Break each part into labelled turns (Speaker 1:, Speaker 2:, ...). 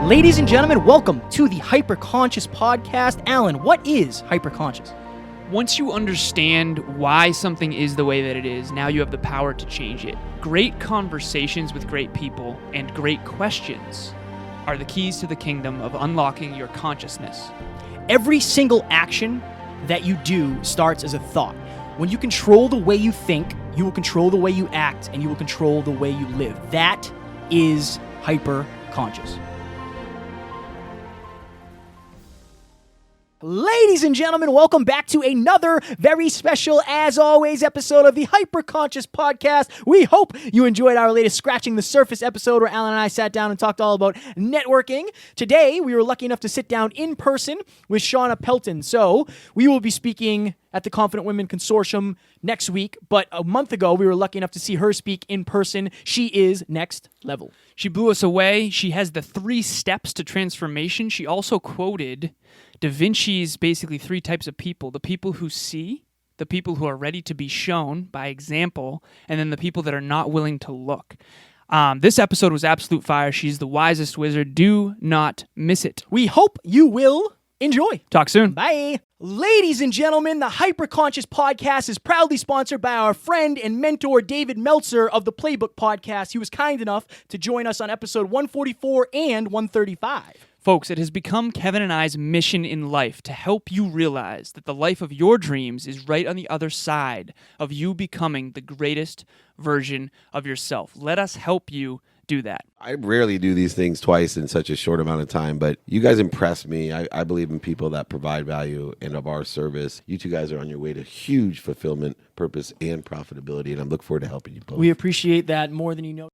Speaker 1: Ladies and gentlemen, welcome to the Hyperconscious Podcast. Alan, what is hyperconscious?
Speaker 2: Once you understand why something is the way that it is, now you have the power to change it. Great conversations with great people and great questions are the keys to the kingdom of unlocking your consciousness.
Speaker 1: Every single action that you do starts as a thought. When you control the way you think, you will control the way you act, and you will control the way you live. That is hyperconscious. Ladies and gentlemen, welcome back to another very special, as always, episode of the Hyperconscious Podcast. We hope you enjoyed our latest Scratching the Surface episode where Alan and I sat down and talked all about networking. Today, we were lucky enough to sit down in person with Shawna Pelton. So, we will be speaking at the Confident Women Consortium next week, but a month ago, we were lucky enough to see her speak in person. She is next level.
Speaker 2: She blew us away. She has the 3 steps to transformation. She also quoted Da Vinci's basically 3 types of people: the people who see, the people who are ready to be shown by example, and then the people that are not willing to look. This episode was absolute fire. She's the wisest wizard. Do not miss it.
Speaker 1: We hope you will enjoy.
Speaker 2: Talk soon.
Speaker 1: Bye. Ladies and gentlemen, the Hyperconscious Podcast is proudly sponsored by our friend and mentor, David Meltzer of the Playbook Podcast. He was kind enough to join us on episode 144 and 135.
Speaker 2: Folks, it has become Kevin and I's mission in life to help you realize that the life of your dreams is right on the other side of you becoming the greatest version of yourself. Let us help you do that.
Speaker 3: I rarely do these things twice in such a short amount of time, but you guys impress me. I believe in people that provide value and of our service. You two guys are on your way to huge fulfillment, purpose, and profitability, and I look forward to helping you both.
Speaker 1: We appreciate that more than you know.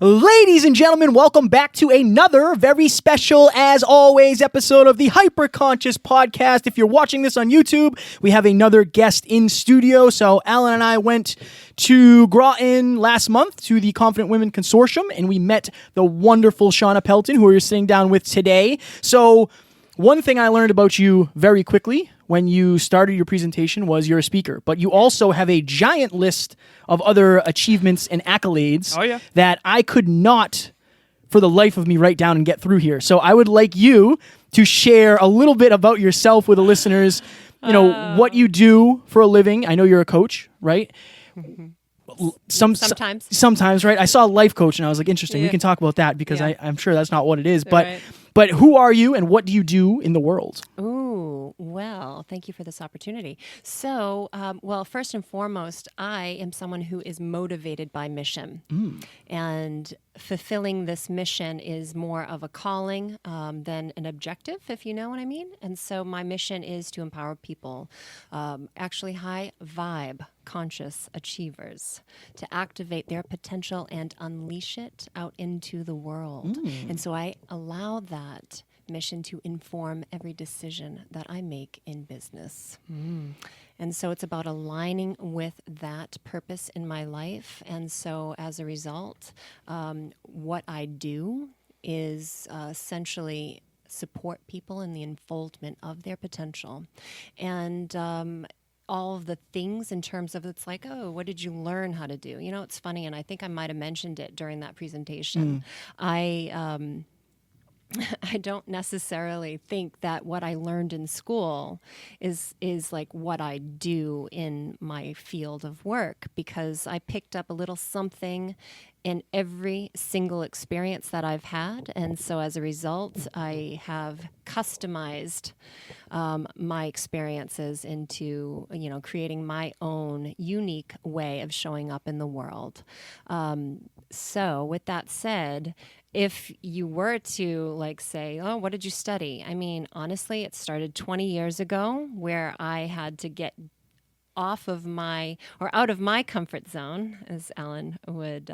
Speaker 1: Ladies and gentlemen, welcome back to another very special, as always, episode of the Hyperconscious Podcast. If you're watching this on YouTube, we have another guest in studio. So Alan and I went to Groton last month to the Confident Women Consortium, and we met the wonderful Shawna Pelton, who we're sitting down with today. So one thing I learned about you very quickly when you started your presentation was you're a speaker, but you also have a giant list of other achievements and accolades that I could not, for the life of me, write down and get through here. So I would like you to share a little bit about yourself with the listeners, what you do for a living. I know you're a coach, right? Sometimes, right? I saw a life coach and I was like, interesting. Yeah. We can talk about that because I'm sure that's not what it is. But who are you and what do you do in the world?
Speaker 4: Ooh, well, thank you for this opportunity. So, first and foremost, I am someone who is motivated by mission. And fulfilling this mission is more of a calling than an objective, if you know what I mean. And so my mission is to empower people, actually high vibe, conscious achievers, to activate their potential and unleash it out into the world. And so I allow that mission to inform every decision that I make in business. And so it's about aligning with that purpose in my life. And so as a result, what I do is essentially support people in the unfoldment of their potential. And all of the things in terms of, it's like, oh, what did you learn how to do? You know, it's funny, and I think I might have mentioned it during that presentation. I don't necessarily think that what I learned in school is like what I do in my field of work, because I picked up a little something in every single experience that I've had. And so as a result, I have customized my experiences into, creating my own unique way of showing up in the world. So with that said, if you were to say, oh, what did you study? I mean, honestly, it started 20 years ago where I had to get out of my comfort zone, as Alan would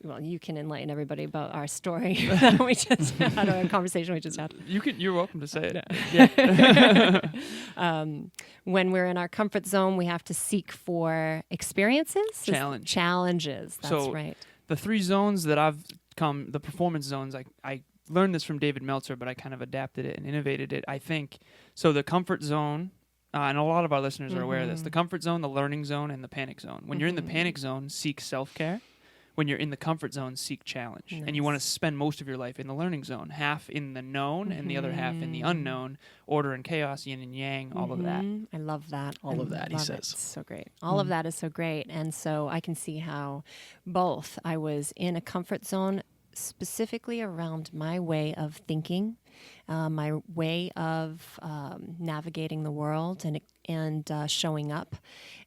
Speaker 4: well, you can enlighten everybody about our story that we just had, our conversation we just had.
Speaker 2: You're welcome to say it.
Speaker 4: When we're in our comfort zone, we have to seek for experiences, challenges. That's
Speaker 2: So
Speaker 4: right.
Speaker 2: The 3 zones that I've come, the performance zones, I learned this from David Meltzer, but I kind of adapted it and innovated it, I think. So the comfort zone, and a lot of our listeners are aware of this, the comfort zone, the learning zone, and the panic zone. When you're in the panic zone, seek self-care. When you're in the comfort zone, seek challenge.
Speaker 4: Nice.
Speaker 2: And you want to spend most of your life in the learning zone, half in the known and the other half in the unknown, order and chaos, yin and yang, all of that.
Speaker 4: I love that.
Speaker 1: All of that, he says.
Speaker 4: It's so great. All of that is so great. And so I can see how both I was in a comfort zone specifically around my way of thinking, my way of navigating the world and showing up.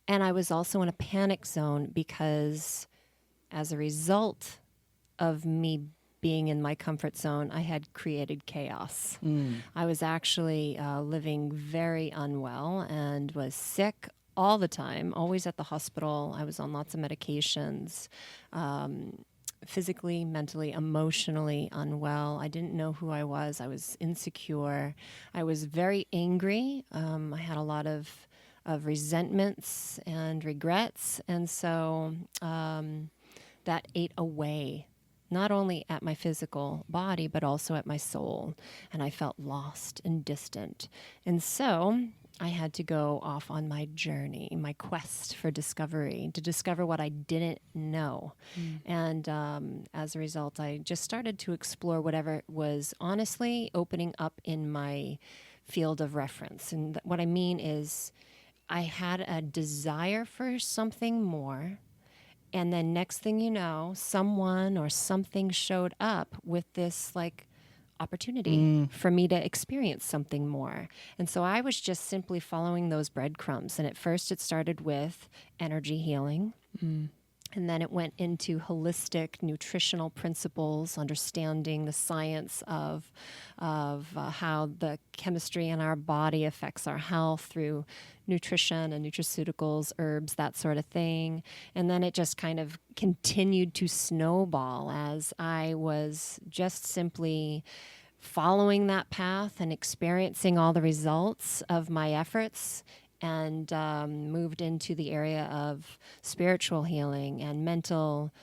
Speaker 4: And I was also in a panic zone because as a result of me being in my comfort zone, I had created chaos. I was actually living very unwell and was sick all the time, always at the hospital. I was on lots of medications, physically, mentally, emotionally unwell. I didn't know who I was. I was insecure. I was very angry. I had a lot of resentments and regrets. And so that ate away, not only at my physical body, but also at my soul. And I felt lost and distant. And so I had to go off on my journey, my quest for discovery, to discover what I didn't know. And as a result, I just started to explore whatever was honestly opening up in my field of reference. And what I mean is I had a desire for something more. And then next thing you know, someone or something showed up with this opportunity for me to experience something more. And so I was just simply following those breadcrumbs. And at first it started with energy healing. And then it went into holistic nutritional principles, understanding the science of how the chemistry in our body affects our health through nutrition and nutraceuticals, herbs, that sort of thing. And then it just kind of continued to snowball as I was just simply following that path and experiencing all the results of my efforts, and moved into the area of spiritual healing and mental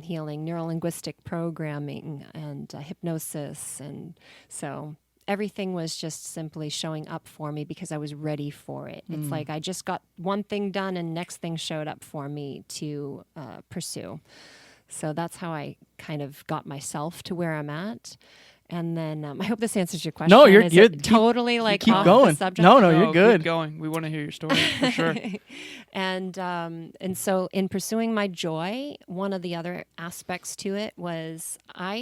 Speaker 4: healing, neuro-linguistic programming, and hypnosis. And so everything was just simply showing up for me because I was ready for it. It's like I just got one thing done and next thing showed up for me to pursue. So that's how I kind of got myself to where I'm at. And then I hope this answers your question.
Speaker 1: No, you're
Speaker 4: totally
Speaker 1: keep
Speaker 4: off
Speaker 1: going.
Speaker 4: the subject.
Speaker 1: No, you're good.
Speaker 2: Keep going. We want to hear your story for sure.
Speaker 4: And so in pursuing my joy, one of the other aspects to it was I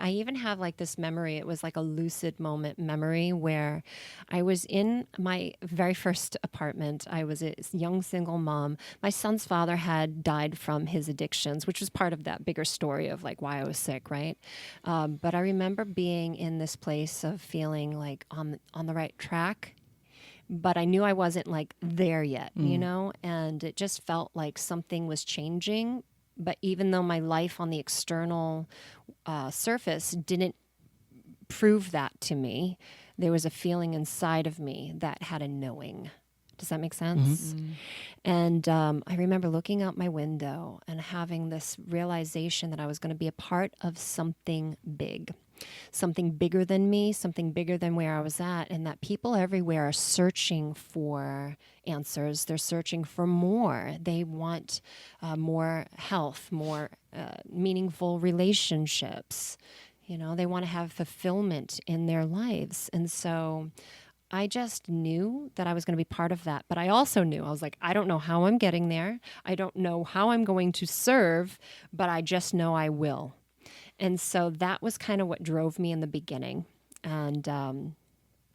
Speaker 4: even have this memory. It was like a lucid moment memory where I was in my very first apartment. I was a young single mom. My son's father had died from his addictions, which was part of that bigger story of why I was sick, right? But I remember being in this place of feeling on the right track, but I knew I wasn't there yet, you know, and it just felt like something was changing. But even though my life on the external surface didn't prove that to me, there was a feeling inside of me that had a knowing. Does that make sense? And I remember looking out my window and having this realization that I was going to be a part of something big. Something bigger than me, something bigger than where I was at, and that people everywhere are searching for answers. They're searching for more. They want more health, more meaningful relationships. You know, they want to have fulfillment in their lives. And so I just knew that I was going to be part of that. But I also knew, I was like, I don't know how I'm getting there. I don't know how I'm going to serve, but I just know I will. And so that was kind of what drove me in the beginning. And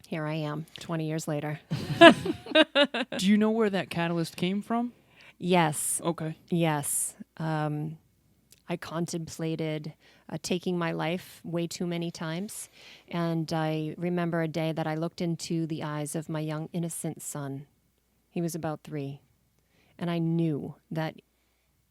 Speaker 4: here I am, 20 years later.
Speaker 2: Do you know where that catalyst came from?
Speaker 4: Yes.
Speaker 2: Okay.
Speaker 4: Yes. I contemplated taking my life way too many times. And I remember a day that I looked into the eyes of my young, innocent son. He was about 3. And I knew that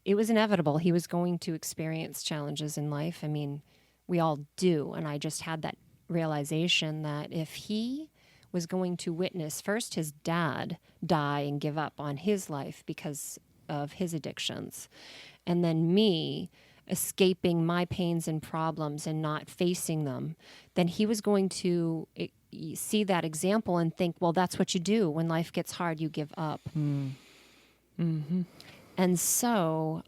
Speaker 4: it was inevitable. He was going to experience challenges in life. I mean, we all do. And I just had that realization that if he was going to witness first his dad die and give up on his life because of his addictions, and then me escaping my pains and problems and not facing them, then he was going to see that example and think, well, that's what you do. When life gets hard, you give up.
Speaker 2: Mm-hmm.
Speaker 4: And so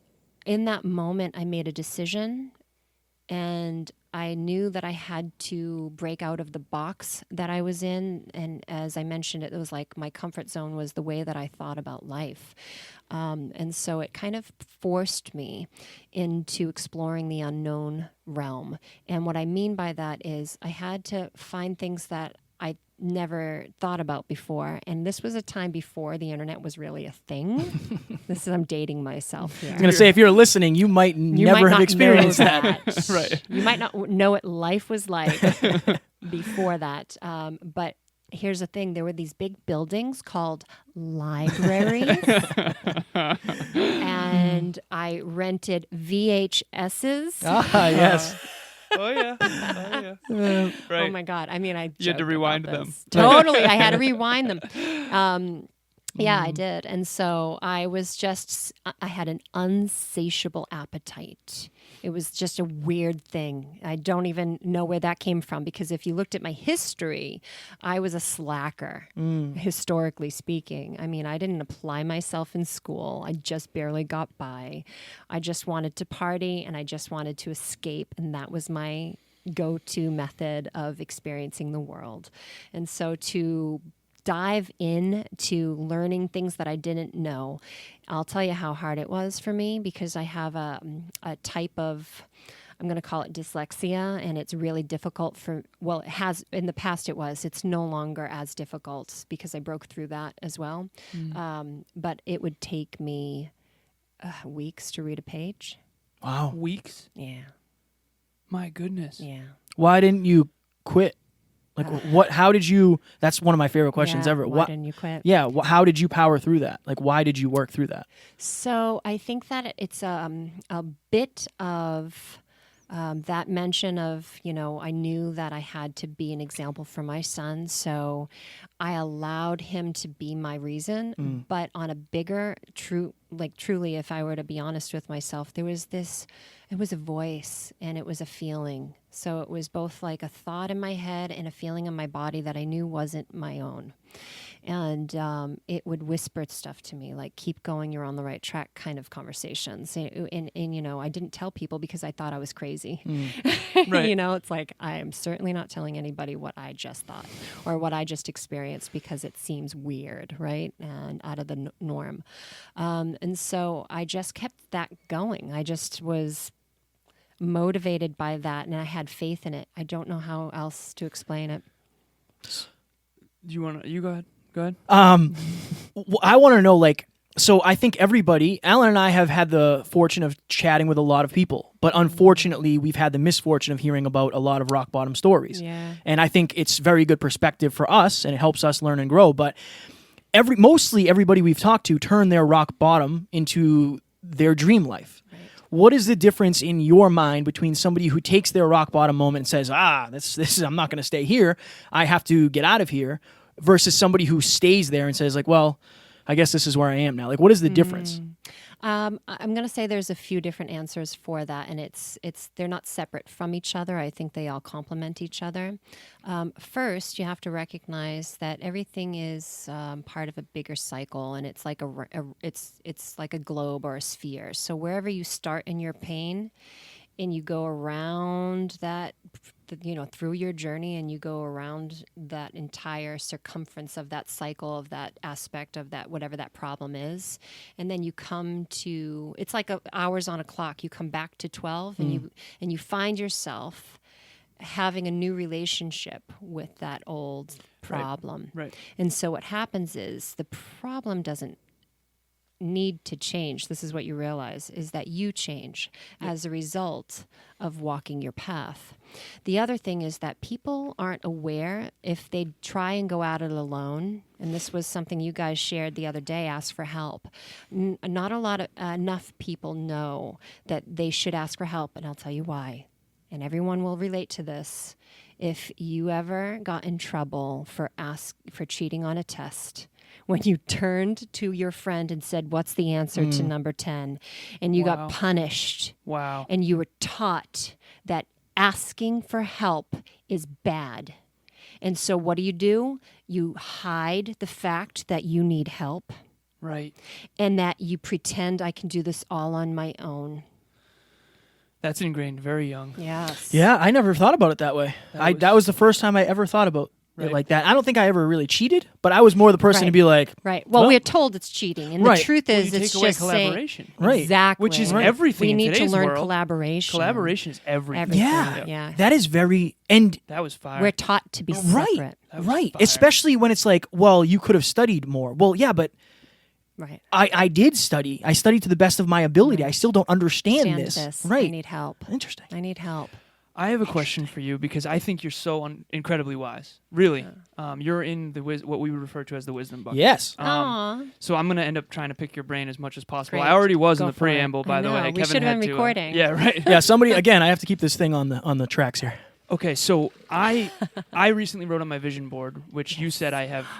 Speaker 4: in that moment, I made a decision, and I knew that I had to break out of the box that I was in. And as I mentioned, it was like my comfort zone was the way that I thought about life. And so it kind of forced me into exploring the unknown realm. And what I mean by that is I had to find things that I never thought about before. And this was a time before the internet was really a thing. I'm dating myself here.
Speaker 1: I was going to say, if you're listening, you might never have experienced that.
Speaker 2: Right.
Speaker 4: You might not know what life was like before that. But here's the thing. There were these big buildings called libraries. And I rented VHSs.
Speaker 1: Ah, yes.
Speaker 2: Oh yeah. Oh yeah. Right.
Speaker 4: Oh my God. I mean, I
Speaker 2: You had to
Speaker 4: joked
Speaker 2: rewind
Speaker 4: about
Speaker 2: them.
Speaker 4: this. Totally. I had to rewind them. Yeah, I did. And so I had an unsatiable appetite. It was just a weird thing. I don't even know where that came from, because if you looked at my history, I was a slacker, historically speaking. I mean, I didn't apply myself in school. I just barely got by. I just wanted to party, and I just wanted to escape, and that was my go-to method of experiencing the world. And so to dive into learning things that I didn't know, I'll tell you how hard it was for me, because I have a type of, I'm going to call it dyslexia, and it's really difficult it has, in the past it's no longer as difficult because I broke through that as well. But it would take me weeks to read a page.
Speaker 1: Wow.
Speaker 2: Weeks?
Speaker 4: Yeah.
Speaker 2: My goodness.
Speaker 4: Yeah.
Speaker 1: Why didn't you quit? Like, how did you, that's one of my favorite questions
Speaker 4: Yeah,
Speaker 1: ever.
Speaker 4: why didn't you quit?
Speaker 1: Yeah. How did you power through that? Like, why did you work through that?
Speaker 4: So I think that it's a bit of that mention of, I knew that I had to be an example for my son. So I allowed him to be my reason. But on a bigger, truly, if I were to be honest with myself, it was a voice and it was a feeling. So it was both like a thought in my head and a feeling in my body that I knew wasn't my own. And it would whisper stuff to me, like, keep going, you're on the right track kind of conversations. And I didn't tell people because I thought I was crazy.
Speaker 2: Right.
Speaker 4: It's like, I am certainly not telling anybody what I just thought or what I just experienced because it seems weird, right? And out of the norm. And so I just kept that going. I just was motivated by that, and I had faith in it. I don't know how else to explain it.
Speaker 2: You go ahead. Go ahead.
Speaker 1: I want to know, like, so I think Alan and I have had the fortune of chatting with a lot of people, but unfortunately we've had the misfortune of hearing about a lot of rock bottom stories.
Speaker 4: Yeah.
Speaker 1: And I think it's very good perspective for us, and it helps us learn and grow. But mostly everybody we've talked to turned their rock bottom into their dream life. Right. What is the difference in your mind between somebody who takes their rock bottom moment and says, this is, I'm not going to stay here, I have to get out of here, versus somebody who stays there and says, like, well, I guess this is where I am now? Like, what is the difference?
Speaker 4: I'm going to say there's a few different answers for that, and they're not separate from each other. I think they all complement each other. First, you have to recognize that everything is part of a bigger cycle, and it's like it's like a globe or a sphere. So wherever you start in your pain, and you go around that, through your journey, and you go around that entire circumference of that cycle, of that aspect of that, whatever that problem is. And then you come to, it's like hours on a clock. You come back to 12 and you find yourself having a new relationship with that old problem.
Speaker 2: Right.
Speaker 4: And so what happens is the problem doesn't need to change. This is what you realize, is that you change as a result of walking your path. The other thing is that people aren't aware if they try and go at it alone. And this was something you guys shared the other day, ask for help. Not a lot of enough people know that they should ask for help, and I'll tell you why. And everyone will relate to this. If you ever got in trouble for cheating on a test, when you turned to your friend and said, "What's the answer to number 10?" and you got punished.
Speaker 2: Wow.
Speaker 4: And you were taught that asking for help is bad. And so what do? You hide the fact that you need help.
Speaker 2: Right.
Speaker 4: And that you pretend I can do this all on my own.
Speaker 2: That's ingrained very young.
Speaker 4: Yes.
Speaker 1: Yeah, I never thought about it that way. That was the first time I ever thought about it like that. I don't think I ever really cheated, but I was more the person to be like,
Speaker 4: right. Well, we're told it's cheating, and the truth is,
Speaker 2: you
Speaker 4: it's
Speaker 2: take away
Speaker 4: just
Speaker 2: collaboration.
Speaker 1: Right.
Speaker 4: Exactly.
Speaker 2: Which is everything
Speaker 4: We
Speaker 2: in
Speaker 4: need to
Speaker 2: today's
Speaker 4: learn
Speaker 2: world.
Speaker 4: collaboration.
Speaker 2: Collaboration is everything.
Speaker 4: Yeah.
Speaker 1: that is very and
Speaker 2: That was fire.
Speaker 4: We're taught to be
Speaker 1: right,
Speaker 4: separate.
Speaker 1: right.
Speaker 2: fire.
Speaker 1: Especially when it's like, well, you could have studied more. Well, yeah, but
Speaker 4: Right.
Speaker 1: I did study. I studied to the best of my ability. I still don't understand this. Right.
Speaker 4: I need help.
Speaker 1: Interesting.
Speaker 4: I need help.
Speaker 2: I have a question for you because I think you're so incredibly wise. Really. You're in the what we would refer to as the wisdom bucket.
Speaker 1: Yes.
Speaker 4: Aw.
Speaker 2: So I'm going to end up trying to pick your brain as much as possible.
Speaker 4: Great.
Speaker 2: I already was in
Speaker 4: Go
Speaker 2: the
Speaker 4: for it.
Speaker 2: preamble, by
Speaker 4: I
Speaker 2: the
Speaker 4: know.
Speaker 2: way.
Speaker 4: We
Speaker 2: Kevin
Speaker 4: should have
Speaker 2: had
Speaker 4: been
Speaker 2: to,
Speaker 4: recording.
Speaker 2: yeah, right.
Speaker 1: Yeah, somebody again, I have to keep this thing on the tracks here.
Speaker 2: Okay, so I recently wrote on my vision board, which you said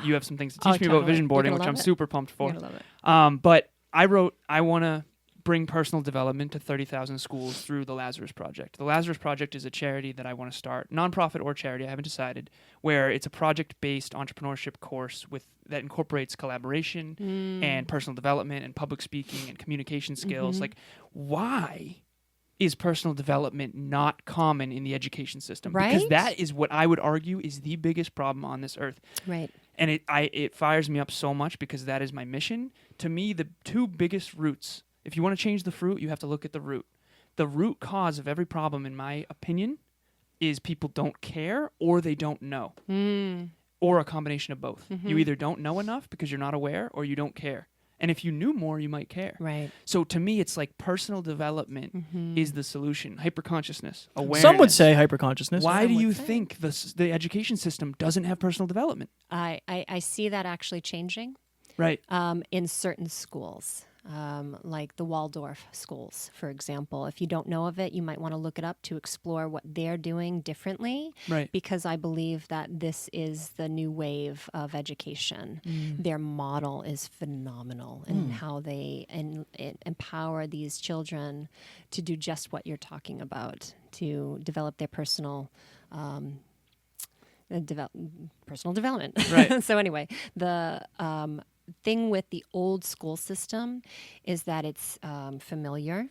Speaker 2: you have some things to teach me about
Speaker 4: totally.
Speaker 2: vision
Speaker 4: You're
Speaker 2: boarding,
Speaker 4: gonna
Speaker 2: which I'm
Speaker 4: love it.
Speaker 2: super pumped for.
Speaker 4: You're gonna love it.
Speaker 2: But I wrote, I want to bring personal development to 30,000 schools through the Lazarus Project. The Lazarus Project is a charity that I want to start, nonprofit or charity, I haven't decided, where it's a project-based entrepreneurship course that incorporates collaboration and personal development and public speaking and communication skills. Like, why is personal development not common in the education system? Because
Speaker 4: Right?
Speaker 2: that is what I would argue is the biggest problem on this earth.
Speaker 4: Right.
Speaker 2: And it fires me up so much because that is my mission. To me, the two biggest roots, if you want to change the fruit, you have to look at the root. The root cause of every problem, in my opinion, is people don't care or they don't know. Or a combination of both. You either don't know enough because you're not aware or you don't care. And if you knew more, you might care.
Speaker 4: Right.
Speaker 2: So to me, it's like personal development is the solution. Hyperconsciousness, awareness.
Speaker 1: Some would say hyperconsciousness.
Speaker 2: Why do you think the education system doesn't have personal development?
Speaker 4: I see that actually changing
Speaker 2: Right.
Speaker 4: in certain schools. Like the Waldorf schools, for example. If you don't know of it, you might want to look it up to explore what they're doing differently.
Speaker 2: Right.
Speaker 4: Because I believe that this is the new wave of education. Their model is phenomenal in how they empower these children to do just what you're talking about, to develop their personal personal development.
Speaker 2: Right.
Speaker 4: So anyway, the thing with the old school system is that it's familiar,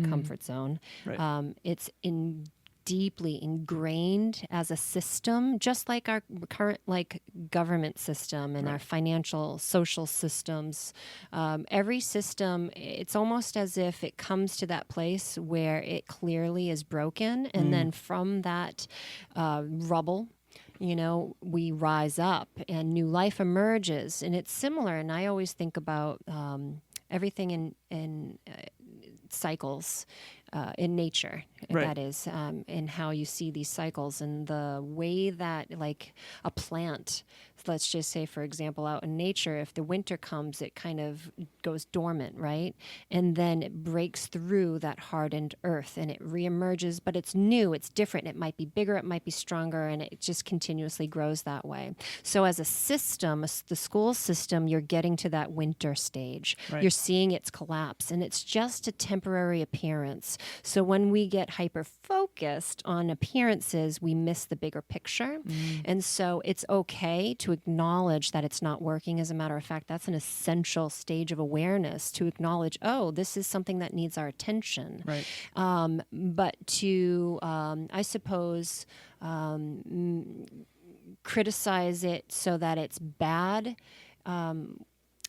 Speaker 4: comfort zone.
Speaker 2: Right.
Speaker 4: It's deeply ingrained as a system, just like our current government system and our financial, social systems. Every system, it's almost as if it comes to that place where it clearly is broken, and then from that rubble, we rise up and new life emerges. And it's similar. And I always think about everything in cycles in nature,
Speaker 2: Right.
Speaker 4: that is, and how you see these cycles and the way that, like a plant, let's just say, for example, out in nature, if the winter comes, it kind of goes dormant, right? And then it breaks through that hardened earth and it reemerges, but it's new, it's different. It might be bigger, it might be stronger, and it just continuously grows that way. So as a system, the school system, you're getting to that winter stage.
Speaker 2: Right.
Speaker 4: You're seeing its collapse, and it's just a temporary appearance. So when we get hyper-focused on appearances, we miss the bigger picture. And so it's okay to acknowledge that it's not working. As a matter of fact, that's an essential stage of awareness, to acknowledge, oh, this is something that needs our attention.
Speaker 2: Right.
Speaker 4: But to, I suppose, criticize it so that it's bad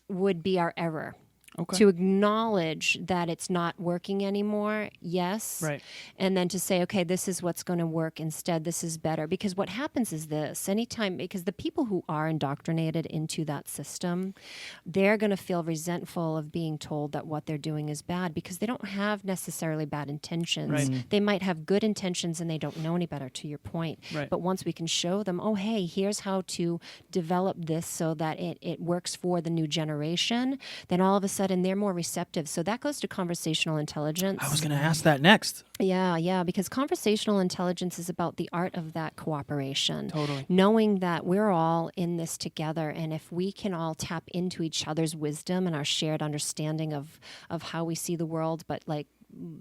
Speaker 4: would be our error.
Speaker 2: Okay.
Speaker 4: To acknowledge that it's not working anymore, yes.
Speaker 2: Right.
Speaker 4: And then to say, okay, this is what's going to work instead. This is better. Because what happens is this, because the people who are indoctrinated into that system, they're going to feel resentful of being told that what they're doing is bad because they don't have necessarily bad intentions.
Speaker 2: Right.
Speaker 4: They might have good intentions and they don't know any better, to your point.
Speaker 2: Right.
Speaker 4: But once we can show them, oh, hey, here's how to develop this so that it works for the new generation, then all of a sudden they're more receptive. So that goes to conversational intelligence.
Speaker 1: I was going to ask that next.
Speaker 4: Yeah, because conversational intelligence is about the art of that cooperation.
Speaker 2: Totally.
Speaker 4: Knowing that we're all in this together, and if we can all tap into each other's wisdom and our shared understanding of how we see the world, but like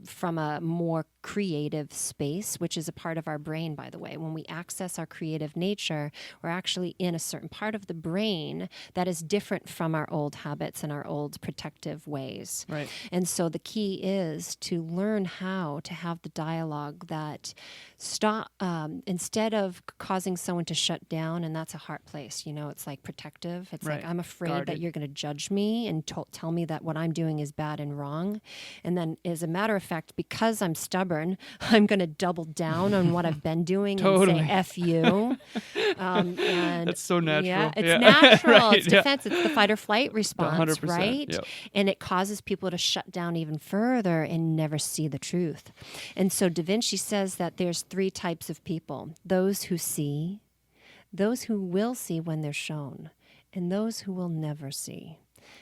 Speaker 4: from a more creative space, which is a part of our brain, by the way. When we access our creative nature, we're actually in a certain part of the brain that is different from our old habits and our old protective ways.
Speaker 2: Right.
Speaker 4: And so the key is to learn how to have the dialogue that instead of causing someone to shut down, and that's a hard place, it's like protective. It's
Speaker 2: Right.
Speaker 4: like, I'm afraid
Speaker 2: Guarded.
Speaker 4: that you're going to judge me and tell me that what I'm doing is bad and wrong. And then as a matter of fact, because I'm stubborn, I'm going to double down on what I've been doing
Speaker 2: Totally.
Speaker 4: and say F you. And
Speaker 2: That's so natural.
Speaker 4: Yeah, it's
Speaker 2: Yeah.
Speaker 4: natural.
Speaker 2: Right,
Speaker 4: It's
Speaker 2: yeah.
Speaker 4: defense. It's the fight or flight response,
Speaker 2: 100%,
Speaker 4: right?
Speaker 2: yep.
Speaker 4: And it causes people to shut down even further and never see the truth. And so Da Vinci says that there's 3 types of people: those who see, those who will see when they're shown, and those who will never see.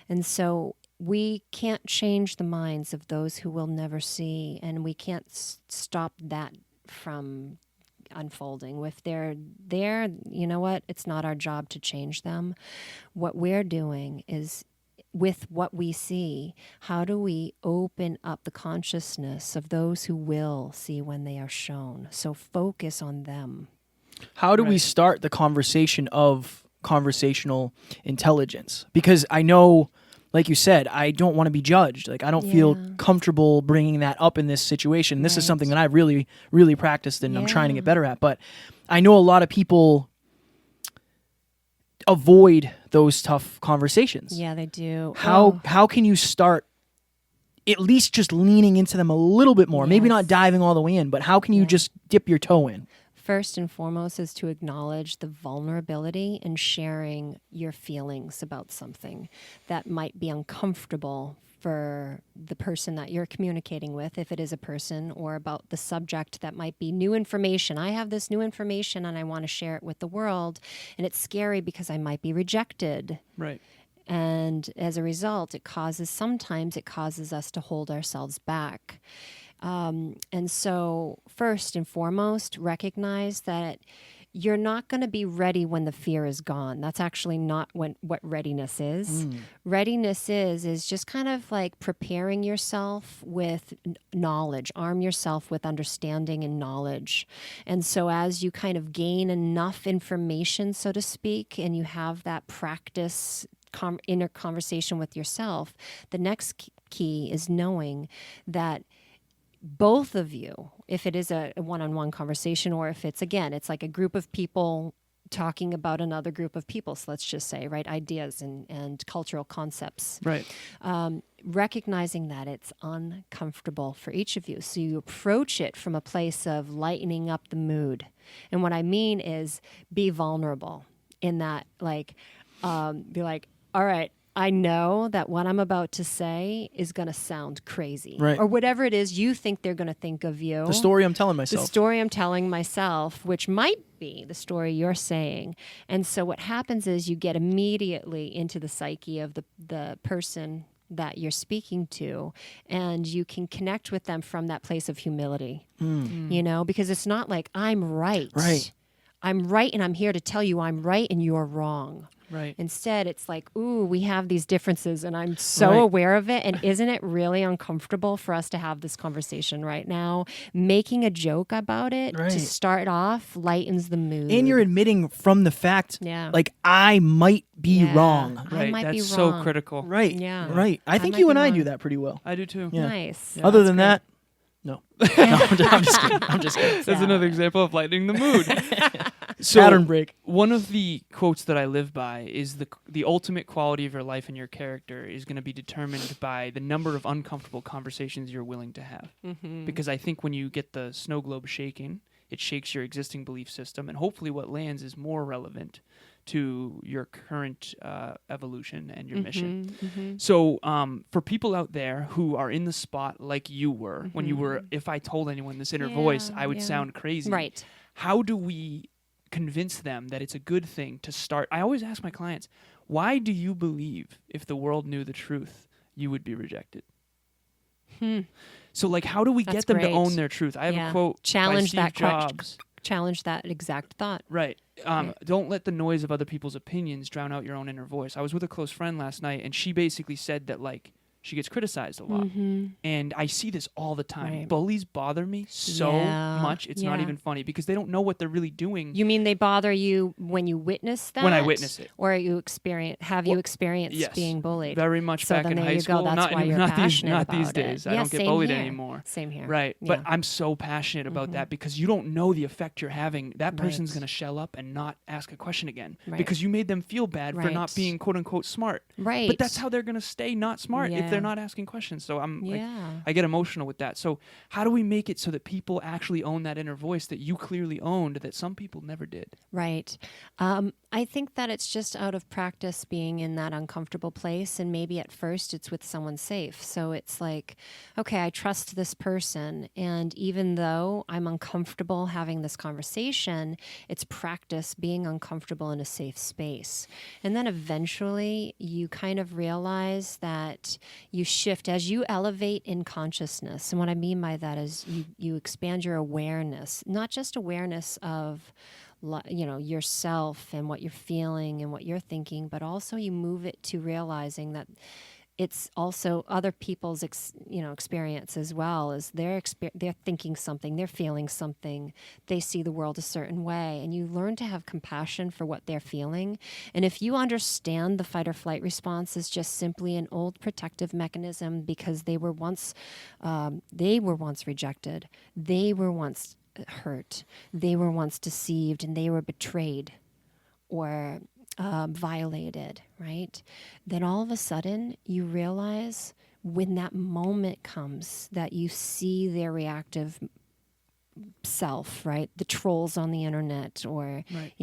Speaker 4: And so we can't change the minds of those who will never see, and we can't stop that from unfolding. If they're there, you know what? It's not our job to change them. What we're doing is, with what we see, how do we open up the consciousness of those who will see when they are shown? So focus on them.
Speaker 1: How do we
Speaker 2: Right.
Speaker 1: start the conversation of conversational intelligence? Because I know, like you said, I don't want to be judged. Like, I don't feel
Speaker 4: Yeah.
Speaker 1: comfortable bringing that up in this situation. This is
Speaker 4: Right.
Speaker 1: something that I really, really practiced and I'm trying to
Speaker 4: Yeah.
Speaker 1: get better at. But I know a lot of people avoid those tough conversations.
Speaker 4: Yeah, they do.
Speaker 1: How can you start at least just leaning into them a little bit more? Maybe not
Speaker 4: Yes.
Speaker 1: diving all the way in, but how can you
Speaker 4: Yeah.
Speaker 1: just dip your toe in?
Speaker 4: First and foremost is to acknowledge the vulnerability and sharing your feelings about something that might be uncomfortable for the person that you're communicating with, if it is a person, or about the subject that might be new information. I have this new information and I want to share it with the world, and it's scary because I might be rejected.
Speaker 2: Right.
Speaker 4: And as a result, sometimes it causes us to hold ourselves back. And so first and foremost, recognize that you're not going to be ready when the fear is gone. That's actually not what readiness is. Readiness is just kind of like preparing yourself with knowledge, arm yourself with understanding and knowledge. And so as you kind of gain enough information, so to speak, and you have that practice inner conversation with yourself, the next key is knowing that both of you, if it is a one-on-one conversation, or if it's like a group of people talking about another group of people, so let's just say, right, ideas and cultural concepts.
Speaker 2: Right.
Speaker 4: Recognizing that it's uncomfortable for each of you. So you approach it from a place of lightening up the mood. And what I mean is be vulnerable in that, be like, all right, I know that what I'm about to say is going to sound crazy.
Speaker 1: Right.
Speaker 4: Or whatever it is you think they're going to think of you.
Speaker 1: The story I'm telling
Speaker 4: The
Speaker 1: myself.
Speaker 4: story I'm telling myself, which might be the story you're saying. And so what happens is you get immediately into the psyche of the person that you're speaking to, and you can connect with them from that place of humility, because it's not like I'm right.
Speaker 1: Right.
Speaker 4: I'm right, and I'm here to tell you I'm right and you're wrong.
Speaker 2: Right.
Speaker 4: Instead, it's like, ooh, we have these differences, and I'm so
Speaker 1: Right.
Speaker 4: aware of it. And isn't it really uncomfortable for us to have this conversation right now? Making a joke about it
Speaker 1: Right.
Speaker 4: to start off lightens the mood.
Speaker 1: And you're admitting from the fact,
Speaker 4: Yeah.
Speaker 1: like, I might be
Speaker 4: Yeah.
Speaker 1: wrong.
Speaker 4: I
Speaker 2: Right.
Speaker 4: might be
Speaker 2: That's so
Speaker 4: wrong.
Speaker 2: critical.
Speaker 1: Right.
Speaker 4: Yeah.
Speaker 1: Right. I think
Speaker 4: might
Speaker 1: you
Speaker 4: be
Speaker 1: and I
Speaker 4: wrong.
Speaker 1: do that pretty well.
Speaker 2: I do too.
Speaker 1: Yeah.
Speaker 4: Nice.
Speaker 2: Yeah,
Speaker 1: Other
Speaker 2: that's
Speaker 1: than
Speaker 2: great.
Speaker 1: that, No. No, I'm just kidding. I'm just kidding.
Speaker 2: That's another example of lightening the mood.
Speaker 1: Pattern break.
Speaker 2: One of the quotes that I live by is the ultimate quality of your life and your character is going to be determined by the number of uncomfortable conversations you're willing to have.
Speaker 4: Mm-hmm.
Speaker 2: Because I think when you get the snow globe shaking, it shakes your existing belief system, and hopefully what lands is more relevant to your current evolution and your mission.
Speaker 4: Mm-hmm.
Speaker 2: So for people out there who are in the spot like you were, when you were, if I told anyone this inner voice, I would sound crazy.
Speaker 4: Right.
Speaker 2: How do we convince them that it's a good thing to start? I always ask my clients, why do you believe if the world knew the truth, you would be rejected? So like, how do we
Speaker 4: That's
Speaker 2: get them
Speaker 4: great.
Speaker 2: to own their truth? I have a quote
Speaker 4: Challenge
Speaker 2: by
Speaker 4: that
Speaker 2: Steve Jobs.
Speaker 4: Challenge that exact thought.
Speaker 2: Right. Don't let the noise of other people's opinions drown out your own inner voice. I was with a close friend last night, and she basically said that, like, she gets criticized a lot. And I see this all the time.
Speaker 4: Right.
Speaker 2: Bullies bother me so much. It's not even funny because they don't know what they're really doing.
Speaker 4: You mean they bother you when you witness that?
Speaker 2: When I witness it.
Speaker 4: Or you experienced
Speaker 2: Yes.
Speaker 4: being bullied?
Speaker 2: Very much
Speaker 4: So
Speaker 2: back
Speaker 4: then
Speaker 2: in
Speaker 4: there
Speaker 2: high
Speaker 4: you
Speaker 2: school.
Speaker 4: go. That's
Speaker 2: not
Speaker 4: why you're passionate
Speaker 2: not
Speaker 4: about
Speaker 2: these
Speaker 4: it.
Speaker 2: days. I
Speaker 4: Yeah,
Speaker 2: don't get
Speaker 4: same
Speaker 2: bullied
Speaker 4: here.
Speaker 2: anymore.
Speaker 4: Same here.
Speaker 2: Right.
Speaker 4: Yeah.
Speaker 2: But I'm so passionate about that because you don't know the effect you're having. That person's
Speaker 4: Right.
Speaker 2: going to shell up and not ask a question again
Speaker 4: Right.
Speaker 2: because you made them feel bad for not
Speaker 4: Right.
Speaker 2: being quote unquote smart.
Speaker 4: Right.
Speaker 2: But that's how they're going to stay not smart if
Speaker 4: Yeah.
Speaker 2: they're not asking questions. So I'm like,
Speaker 4: Yeah.
Speaker 2: I get emotional with that. So how do we make it so that people actually own that inner voice that you clearly owned that some people never did?
Speaker 4: Right. I think that it's just out of practice being in that uncomfortable place. And maybe at first it's with someone safe. So it's like, okay, I trust this person. And even though I'm uncomfortable having this conversation, it's practice being uncomfortable in a safe space. And then eventually you kind of realize that you shift as you elevate in consciousness. And what I mean by that is you expand your awareness, not just awareness of yourself and what you're feeling and what you're thinking, but also you move it to realizing that it's also other people's experience as well. As they're thinking something, they're feeling something, they see the world a certain way, and you learn to have compassion for what they're feeling. And if you understand the fight or flight response is just simply an old protective mechanism because they were once rejected, they were once hurt, they were once deceived, and they were betrayed or violated, right? Then all of a sudden you realize when that moment comes that you see their reactive self, right? The trolls on the internet, or
Speaker 2: Right.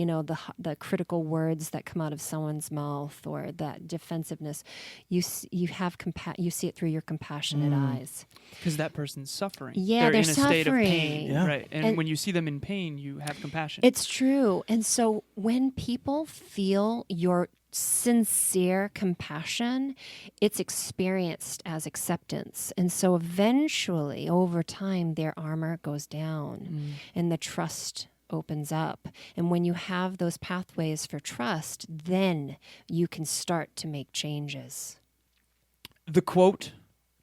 Speaker 4: The critical words that come out of someone's mouth, or that defensiveness. You see it through your compassionate eyes.
Speaker 2: Because that person's suffering.
Speaker 4: Yeah,
Speaker 2: they're
Speaker 4: they're
Speaker 2: in a state of pain.
Speaker 4: suffering.
Speaker 1: Yeah.
Speaker 2: Right. And when you see them in pain, you have compassion.
Speaker 4: It's true. And so when people feel your sincere compassion, it's experienced as acceptance. And so eventually, over time, their armor goes down and the trust opens up. And when you have those pathways for trust, then you can start to make changes.
Speaker 2: The quote,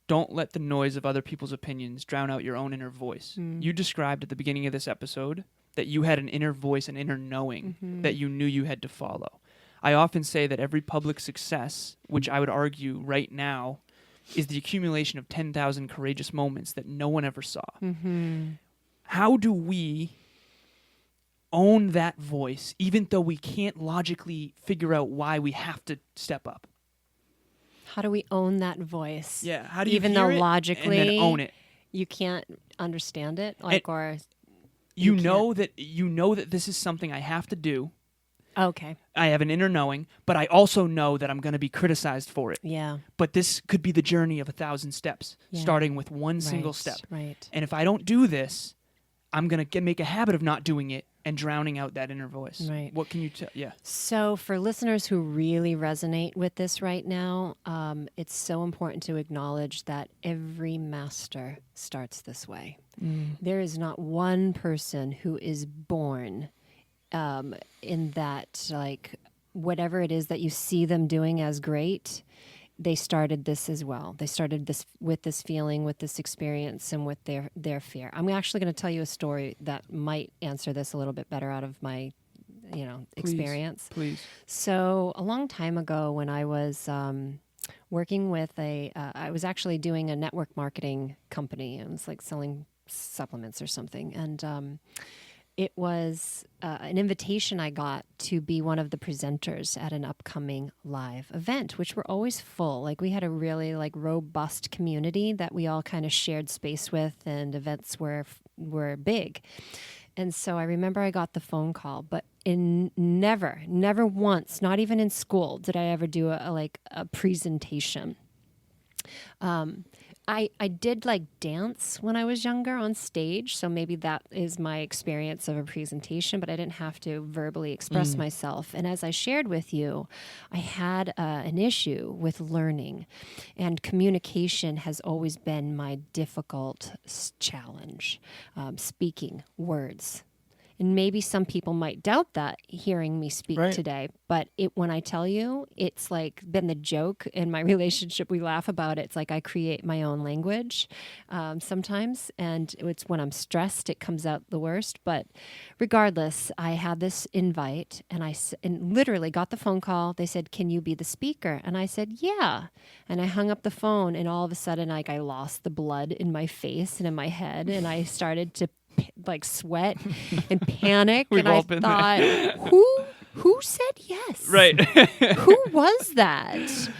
Speaker 2: "Don't let the noise of other people's opinions drown out your own inner voice." You described at the beginning of this episode that you had an inner voice, an inner knowing that you knew you had to follow. I often say that every public success, which I would argue right now, is the accumulation of 10,000 courageous moments that no one ever saw. How do we own that voice, even though we can't logically figure out why we have to step up?
Speaker 4: How do we own that voice?
Speaker 2: Yeah, how do you
Speaker 4: even
Speaker 2: hear
Speaker 4: though
Speaker 2: it
Speaker 4: logically
Speaker 2: and then own it?
Speaker 4: you can't understand it,
Speaker 2: You know that this is something I have to do.
Speaker 4: Okay.
Speaker 2: I have an inner knowing, but I also know that I'm going to be criticized for it.
Speaker 4: Yeah.
Speaker 2: But this could be the journey of 1,000 steps,
Speaker 4: Yeah.
Speaker 2: starting with one single
Speaker 4: Right,
Speaker 2: step.
Speaker 4: Right.
Speaker 2: And if I don't do this, I'm going to make a habit of not doing it and drowning out that inner voice.
Speaker 4: Right.
Speaker 2: What can you tell? Yeah.
Speaker 4: So for listeners who really resonate with this right now, it's so important to acknowledge that every master starts this way. There is not one person who is born in that, like, whatever it is that you see them doing as great, they started this as well. They started this with this feeling, with this experience, and with their fear. I'm actually going to tell you a story that might answer this a little bit better out of my, experience.
Speaker 2: Please.
Speaker 4: So a long time ago, when I was working with I was actually doing a network marketing company. It was like selling supplements or something. And it was an invitation I got to be one of the presenters at an upcoming live event, which were always full. Like we had a really like robust community that we all kind of shared space with, and events were big. And so I remember I got the phone call, but never once, not even in school, did I ever do a presentation. I did like dance when I was younger on stage, so maybe that is my experience of a presentation, but I didn't have to verbally express myself. And as I shared with you, I had an issue with learning, and communication has always been my difficult challenge. Speaking words. And maybe some people might doubt that hearing me speak today, but when I tell you, it's like been the joke in my relationship. We laugh about it. It's like I create my own language sometimes, and it's when I'm stressed, it comes out the worst. But regardless, I had this invite, and I literally got the phone call. They said, "Can you be the speaker?" And I said, "Yeah." And I hung up the phone, and all of a sudden, like I lost the blood in my face and in my head, and I started to like sweat and panic.
Speaker 2: We've
Speaker 4: and
Speaker 2: all
Speaker 4: I
Speaker 2: been
Speaker 4: thought,
Speaker 2: there.
Speaker 4: who said yes?
Speaker 2: Right.
Speaker 4: Who was that?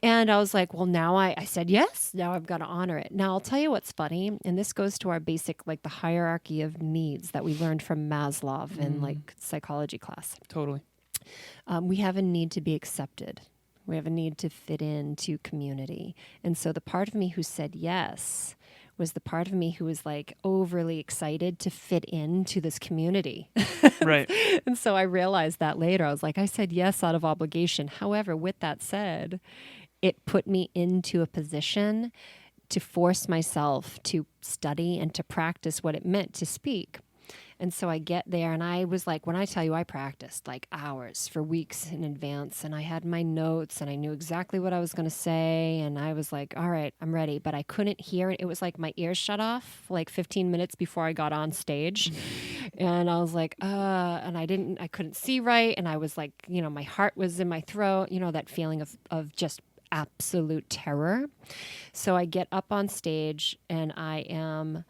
Speaker 4: And I was like, well, now I said yes. Now I've got to honor it. Now I'll tell you what's funny. And this goes to our basic, like the hierarchy of needs that we learned from Maslow in like psychology class.
Speaker 2: Totally.
Speaker 4: We have a need to be accepted. We have a need to fit into community. And so the part of me who said yes was the part of me who was like overly excited to fit into this community.
Speaker 2: Right.
Speaker 4: And so I realized that later. I was like, I said yes out of obligation. However, with that said, it put me into a position to force myself to study and to practice what it meant to speak. And so I get there, and I was like, when I tell you I practiced like hours for weeks in advance, and I had my notes, and I knew exactly what I was going to say, and I was like, all right, I'm ready. But I couldn't hear it. It was like my ears shut off like 15 minutes before I got on stage. And I was like, and I couldn't see right. And I was like, my heart was in my throat, that feeling of just absolute terror. So I get up on stage, and I am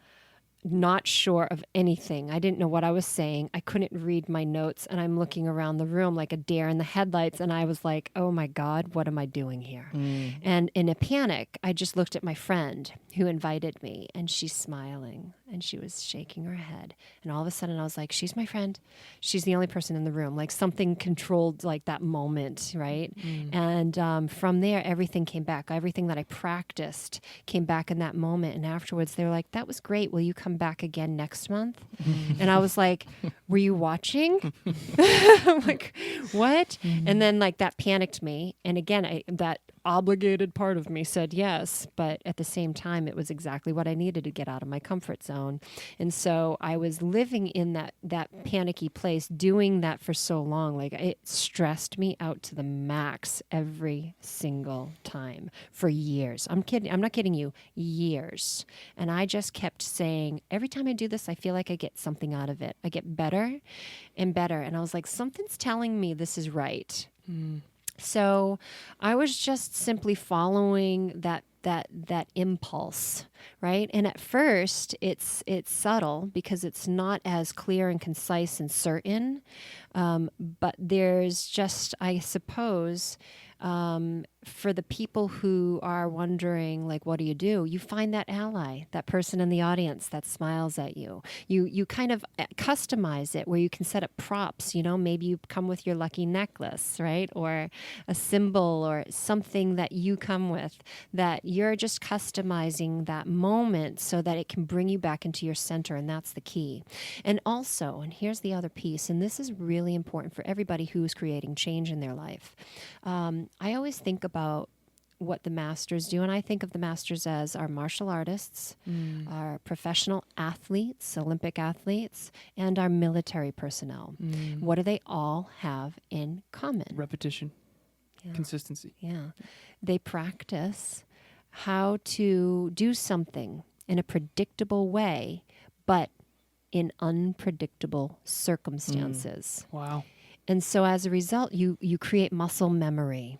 Speaker 4: not sure of anything. I didn't know what I was saying. I couldn't read my notes, and I'm looking around the room like a deer in the headlights, and I was like, oh my God, what am I doing here? And in a panic, I just looked at my friend who invited me, and she's smiling, and she was shaking her head. And all of a sudden I was like, she's my friend. She's the only person in the room. Like something controlled like that moment, right? And from there, everything came back. Everything that I practiced came back in that moment. And afterwards, they were like, that was great. Will you come back again next month? And I was like, were you watching? I'm like, what? And then like that panicked me. And again, that obligated part of me said yes, but at the same time, it was exactly what I needed to get out of my comfort zone. And so I was living in that panicky place, doing that for so long. Like it stressed me out to the max every single time for years. I'm not kidding you, years. And I just kept saying, every time I do this, I feel like I get something out of it. I get better and better. And I was like, something's telling me this is right. So I was just simply following that impulse, right? And at first, it's subtle because it's not as clear and concise and certain. But there's just, I suppose, for the people who are wondering, like, what do? You find that ally, that person in the audience that smiles at you. You kind of customize it where you can set up props, maybe you come with your lucky necklace, right? Or a symbol or something that you come with that you're just customizing that moment so that it can bring you back into your center. And that's the key. And also, and here's the other piece, and this is really important for everybody who's creating change in their life. I always think about what the masters do, and I think of the masters as our martial artists, our professional athletes, Olympic athletes, and our military personnel. What do they all have in common?
Speaker 2: Repetition.
Speaker 4: Yeah.
Speaker 2: Consistency.
Speaker 4: Yeah. They practice how to do something in a predictable way, but in unpredictable circumstances.
Speaker 2: Wow.
Speaker 4: And so as a result, you create muscle memory.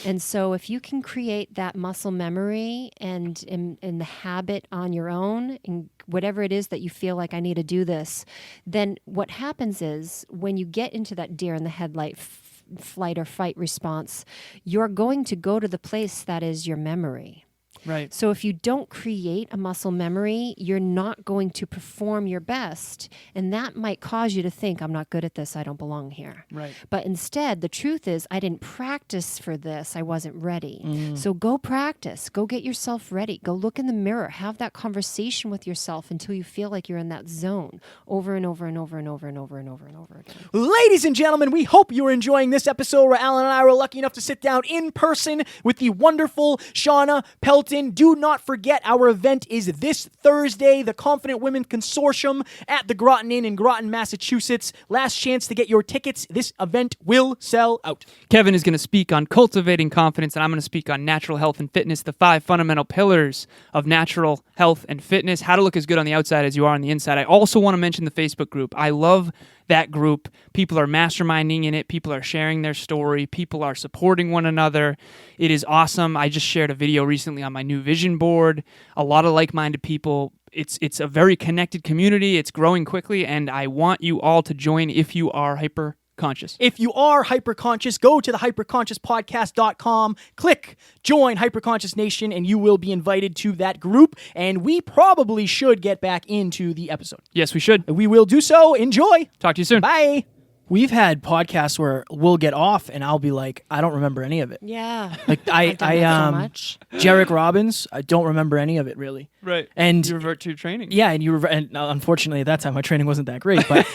Speaker 4: And so if you can create that muscle memory and in the habit on your own, and whatever it is that you feel like I need to do this, then what happens is when you get into that deer in the headlight flight or fight response, you're going to go to the place that is your memory.
Speaker 2: Right.
Speaker 4: So if you don't create a muscle memory, you're not going to perform your best. And that might cause you to think, I'm not good at this, I don't belong here.
Speaker 2: Right.
Speaker 4: But instead, the truth is, I didn't practice for this, I wasn't ready. So go practice, go get yourself ready, go look in the mirror, have that conversation with yourself until you feel like you're in that zone over and over and over and over and over and over and over again.
Speaker 1: Ladies and gentlemen, we hope you are enjoying this episode where Alan and I were lucky enough to sit down in person with the wonderful Shawna, Pelton. Do not forget, our event is this Thursday, the Confident Women Consortium at the Groton Inn in Groton, Massachusetts. Last chance to get your tickets. This event will sell out.
Speaker 2: Kevin is going to speak on cultivating confidence, and I'm going to speak on natural health and fitness, the 5 fundamental pillars of natural health and fitness, how to look as good on the outside as you are on the inside. I also want to mention the Facebook group. I love that group. People are masterminding in it. People are sharing their story. People are supporting one another. It is awesome. I just shared a video recently on my new vision board. A lot of like-minded people. It's a very connected community. It's growing quickly, and I want you all to join if you are hyper-conscious.
Speaker 1: If you are hyper-conscious, go to the hyperconsciouspodcast.com, click Join Hyperconscious Nation, and you will be invited to that group. And we probably should get back into the episode.
Speaker 2: Yes, we should.
Speaker 1: We will do so. Enjoy.
Speaker 2: Talk to you soon.
Speaker 1: Bye. We've had podcasts where we'll get off and I'll be like, I don't remember any of it.
Speaker 4: Yeah.
Speaker 1: Like
Speaker 4: I've done that so much.
Speaker 1: Jarek Robbins, I don't remember any of it really.
Speaker 2: Right.
Speaker 1: And
Speaker 2: you revert to training.
Speaker 1: Yeah, and unfortunately at that time my training wasn't that great, but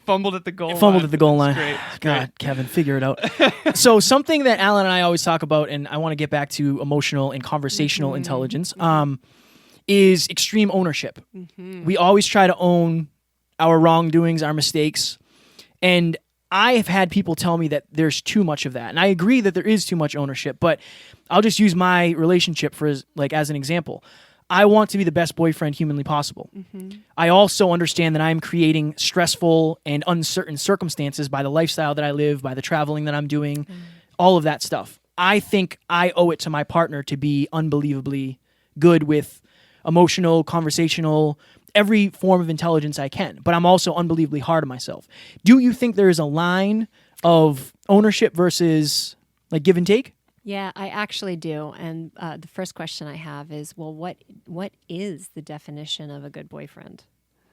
Speaker 2: Fumbled at the goal line.
Speaker 1: Fumbled at the goal line.
Speaker 2: Great.
Speaker 1: God, Kevin, figure it out. So something that Alan and I always talk about, and I want to get back to emotional and conversational intelligence, is extreme ownership. We always try to own our wrongdoings, our mistakes. And I have had people tell me that there's too much of that. And I agree that there is too much ownership, but I'll just use my relationship as an example. I want to be the best boyfriend humanly possible. I also understand that I'm creating stressful and uncertain circumstances by the lifestyle that I live, by the traveling that I'm doing, all of that stuff. I think I owe it to my partner to be unbelievably good with emotional, conversational, every form of intelligence I can, but I'm also unbelievably hard on myself. Do you think there is a line of ownership versus like give and take?
Speaker 4: Yeah, I actually do. And the first question I have is, well, what is the definition of a good boyfriend?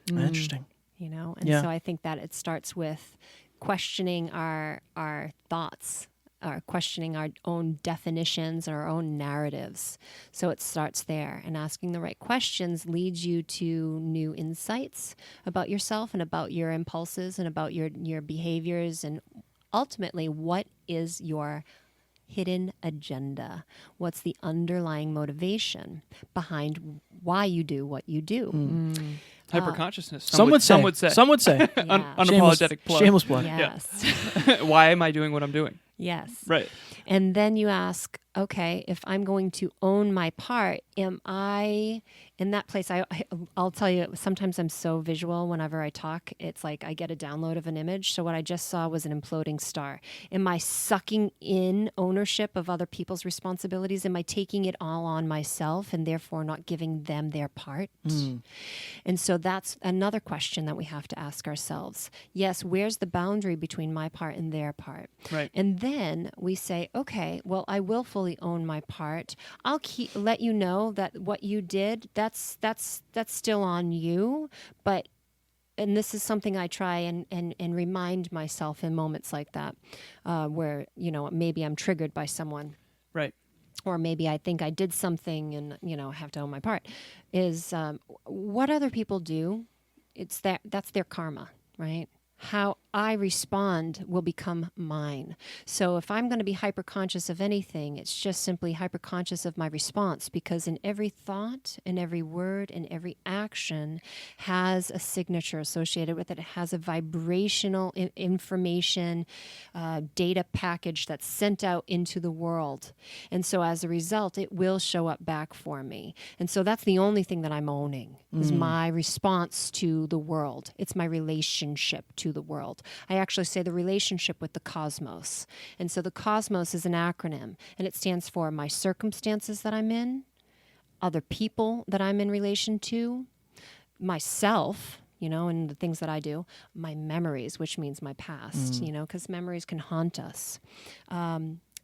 Speaker 1: Interesting.
Speaker 4: You know, and so I think that it starts with questioning our thoughts, questioning our own definitions, our own narratives. So it starts there, and asking the right questions leads you to new insights about yourself and about your impulses and about your behaviors, and ultimately, what is your hidden agenda? What's the underlying motivation behind why you do what you do?
Speaker 2: Hyperconsciousness.
Speaker 1: Some would say.
Speaker 2: Unapologetic plug.
Speaker 1: Shameless plug.
Speaker 4: Yes.
Speaker 2: Why am I doing what I'm doing?
Speaker 4: Yes.
Speaker 2: Right.
Speaker 4: And then you ask, okay, if I'm going to own my part, am I in that place? I'll tell you, sometimes I'm so visual whenever I talk. It's like I get a download of an image. So what I just saw was an imploding star. Am I sucking in ownership of other people's responsibilities? Am I taking it all on myself and therefore not giving them their part? And so that's another question that we have to ask ourselves. Yes, where's the boundary between my part and their part?
Speaker 2: Right.
Speaker 4: And then we say, okay, well, I will fully own my part. I'll let you know that what you did, that's still on you. And this is something I try and remind myself in moments like that, where, you know, maybe I'm triggered by someone.
Speaker 2: Right.
Speaker 4: Or maybe I think I did something and, you know, have to own my part, is what other people do, that's their karma, right? How I respond will become mine. So if I'm going to be hyper-conscious of anything, it's just simply hyper-conscious of my response, because in every thought, in every word, in every action has a signature associated with it. It has a vibrational information data package that's sent out into the world. And so as a result, it will show up back for me. And so that's the only thing that I'm owning, is my response to the world. It's my relationship to the world. I actually say the relationship with the cosmos. And so the cosmos is an acronym, and it stands for my circumstances that I'm in, other people that I'm in relation to, myself, and the things that I do, my memories, which means my past, because memories can haunt us.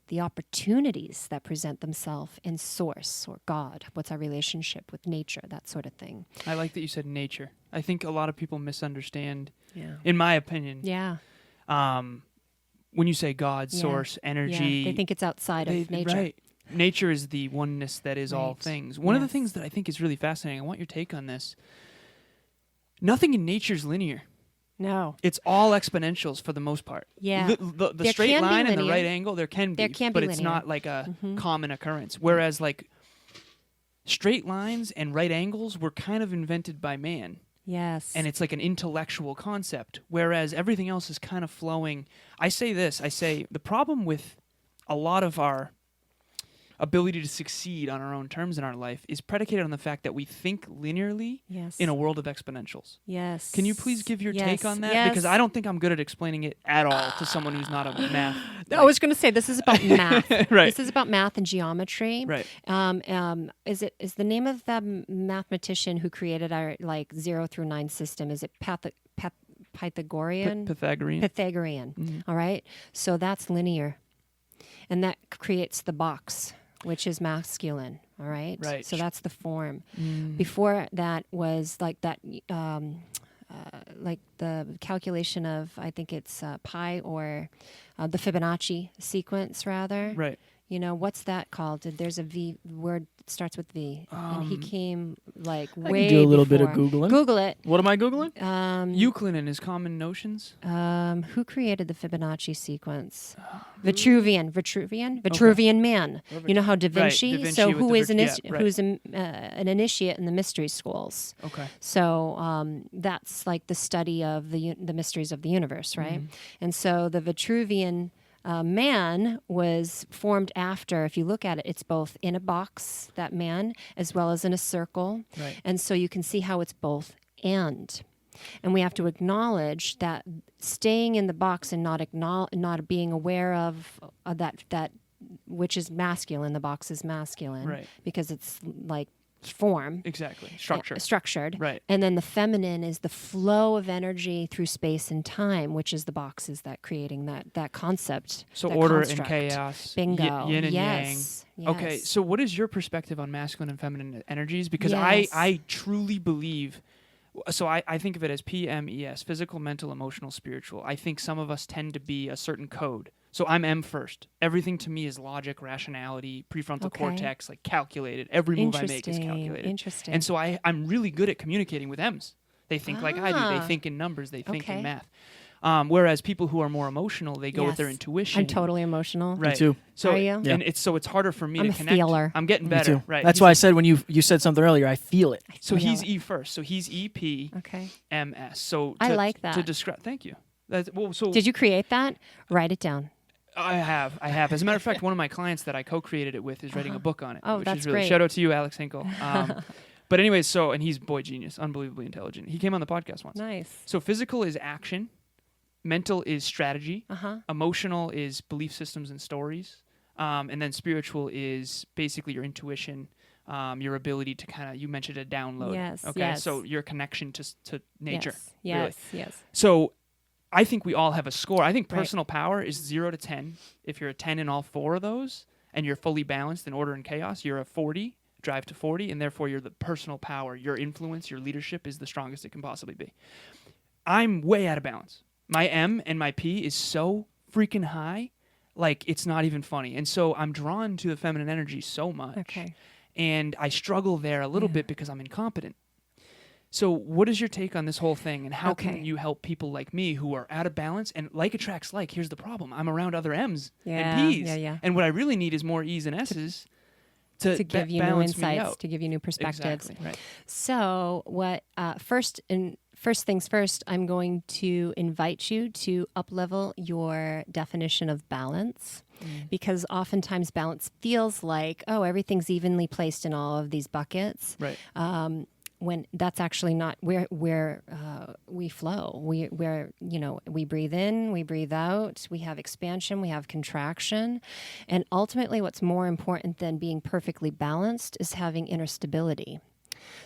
Speaker 4: The opportunities that present themselves in source or God, what's our relationship with nature, that sort of thing.
Speaker 2: I like that you said nature. I think a lot of people misunderstand,
Speaker 4: Yeah.
Speaker 2: in my opinion,
Speaker 4: Yeah.
Speaker 2: when you say God, source, energy.
Speaker 4: Yeah. They think it's outside of nature.
Speaker 2: Right. Nature is the oneness that is all things. One of the things that I think is really fascinating, I want your take on this. Nothing in nature is linear.
Speaker 4: No.
Speaker 2: It's all exponentials for the most part.
Speaker 4: Yeah.
Speaker 2: The straight line and the right angle, there can be, but it's not like a common occurrence. Whereas like straight lines and right angles were kind of invented by man.
Speaker 4: Yes.
Speaker 2: And it's like an intellectual concept, whereas everything else is kind of flowing. I say the problem with a lot of our ability to succeed on our own terms in our life is predicated on the fact that we think linearly in a world of exponentials.
Speaker 4: Yes.
Speaker 2: Can you please give your take on that? Because I don't think I'm good at explaining it at all to someone who's not a math.
Speaker 4: I was going to say this is about math.
Speaker 2: Right.
Speaker 4: This is about math and geometry.
Speaker 2: Right.
Speaker 4: Is the name of the mathematician who created our 0 through 9 system? Is it Pythagorean?
Speaker 2: Pythagorean.
Speaker 4: Pythagorean.
Speaker 2: Mm-hmm.
Speaker 4: All right. So that's linear, and that creates the box, which is masculine, all right?
Speaker 2: Right.
Speaker 4: So that's the form. Before that was like that, like the calculation of, I think it's pi or the Fibonacci sequence, rather.
Speaker 2: Right.
Speaker 4: What's that called? There's a V word that starts with V, and he came
Speaker 1: I
Speaker 4: way
Speaker 1: can do a little bit
Speaker 4: before.
Speaker 1: of Googling.
Speaker 4: Google it.
Speaker 1: What am I Googling?
Speaker 2: Euclid and his common notions.
Speaker 4: Who created the Fibonacci sequence? Vitruvian Man. You know how Da Vinci?
Speaker 2: Da Vinci
Speaker 4: So
Speaker 2: with
Speaker 4: who
Speaker 2: the
Speaker 4: is
Speaker 2: right.
Speaker 4: an initiate in the mystery schools?
Speaker 2: Okay.
Speaker 4: So that's like the study of the mysteries of the universe, right? And so the Vitruvian man was formed after, if you look at it, it's both in a box, that man, as well as in a circle.
Speaker 2: Right.
Speaker 4: And so you can see how it's both and. And we have to acknowledge that staying in the box and not being aware of that which is masculine, the box is masculine,
Speaker 2: Right.
Speaker 4: because it's like form.
Speaker 2: Exactly. Structured.
Speaker 4: Right.
Speaker 2: Right.
Speaker 4: And then the feminine is the flow of energy through space and time, which is the boxes that creating that concept.
Speaker 2: So
Speaker 4: that
Speaker 2: order
Speaker 4: construct.
Speaker 2: and chaos.
Speaker 4: Bingo.
Speaker 2: Yin and
Speaker 4: Yes.
Speaker 2: yang. Okay.
Speaker 4: Yes.
Speaker 2: So what is your perspective on masculine and feminine energies? Because
Speaker 4: Yes.
Speaker 2: I truly believe. So I think of it as PMES, physical, mental, emotional, spiritual. I think some of us tend to be a certain code. So I'm M first. Everything to me is logic, rationality, prefrontal cortex, like calculated. Every move I make is calculated.
Speaker 4: Interesting.
Speaker 2: And so I'm really good at communicating with M's. They think like I do. They think in numbers. They think in math. Whereas people who are more emotional, they go with their intuition.
Speaker 4: I'm totally emotional.
Speaker 2: Right.
Speaker 1: Me too.
Speaker 2: So,
Speaker 4: Are you?
Speaker 2: And it's harder for me
Speaker 4: I'm
Speaker 2: to
Speaker 4: a
Speaker 2: connect.
Speaker 4: feeler.
Speaker 2: I'm getting
Speaker 1: Me
Speaker 2: better.
Speaker 1: too.
Speaker 2: Right.
Speaker 1: That's why I said when you said something earlier, I feel it.
Speaker 2: So
Speaker 4: feel
Speaker 2: he's
Speaker 4: it.
Speaker 2: E first. So he's EP.
Speaker 4: Okay.
Speaker 2: MS. So
Speaker 4: I
Speaker 2: to,
Speaker 4: like that.
Speaker 2: To describe. Thank you. So
Speaker 4: Did you create that? Write it down.
Speaker 2: I have. As a matter of fact, one of my clients that I co-created it with is writing a book on it.
Speaker 4: Oh,
Speaker 2: which
Speaker 4: that's
Speaker 2: is really
Speaker 4: great.
Speaker 2: Shout out to you, Alex Hinkle. But anyways, and he's boy genius, unbelievably intelligent. He came on the podcast once.
Speaker 4: Nice.
Speaker 2: So physical is action, mental is strategy, emotional is belief systems and stories, and then spiritual is basically your intuition, your ability to kind of, you mentioned a download.
Speaker 4: Yes.
Speaker 2: Okay.
Speaker 4: Yes.
Speaker 2: So your connection to nature.
Speaker 4: Yes.
Speaker 2: Really.
Speaker 4: Yes.
Speaker 2: So I think we all have a score. I think personal power is 0 to 10. If you're a 10 in all 4 of those and you're fully balanced in order and chaos, you're a 40, drive to 40, and therefore you're the personal power. Your influence, your leadership is the strongest it can possibly be. I'm way out of balance. My M and my P is so freaking high, like it's not even funny. And so I'm drawn to the feminine energy so much.
Speaker 4: Okay.
Speaker 2: And I struggle there a little bit because I'm incompetent. So what is your take on this whole thing, and how can you help people like me who are out of balance? And like attracts like. Here's the problem. I'm around other M's and P's.
Speaker 4: Yeah.
Speaker 2: And what I really need is more E's and S's to
Speaker 4: give you new
Speaker 2: balance me
Speaker 4: insights,
Speaker 2: out.
Speaker 4: to give you new perspectives.
Speaker 2: Exactly. Right.
Speaker 4: So what? First things first, I'm going to invite you to up-level your definition of balance, because oftentimes balance feels like, oh, everything's evenly placed in all of these buckets.
Speaker 2: Right.
Speaker 4: when that's actually not where we flow. We breathe in, we breathe out, we have expansion, we have contraction, and ultimately, what's more important than being perfectly balanced is having inner stability.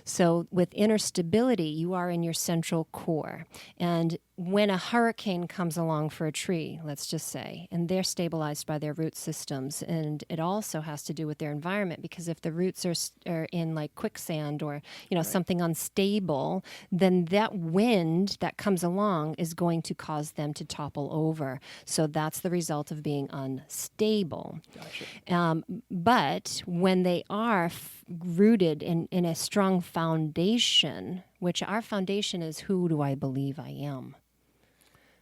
Speaker 4: So with inner stability, you are in your central core. And when a hurricane comes along for a tree, let's just say, and they're stabilized by their root systems, and it also has to do with their environment, because if the roots are in like quicksand or something unstable, then that wind that comes along is going to cause them to topple over. So that's the result of being unstable.
Speaker 2: Gotcha.
Speaker 4: But when they are rooted in a strong foundation, which our foundation is, who do I believe I am?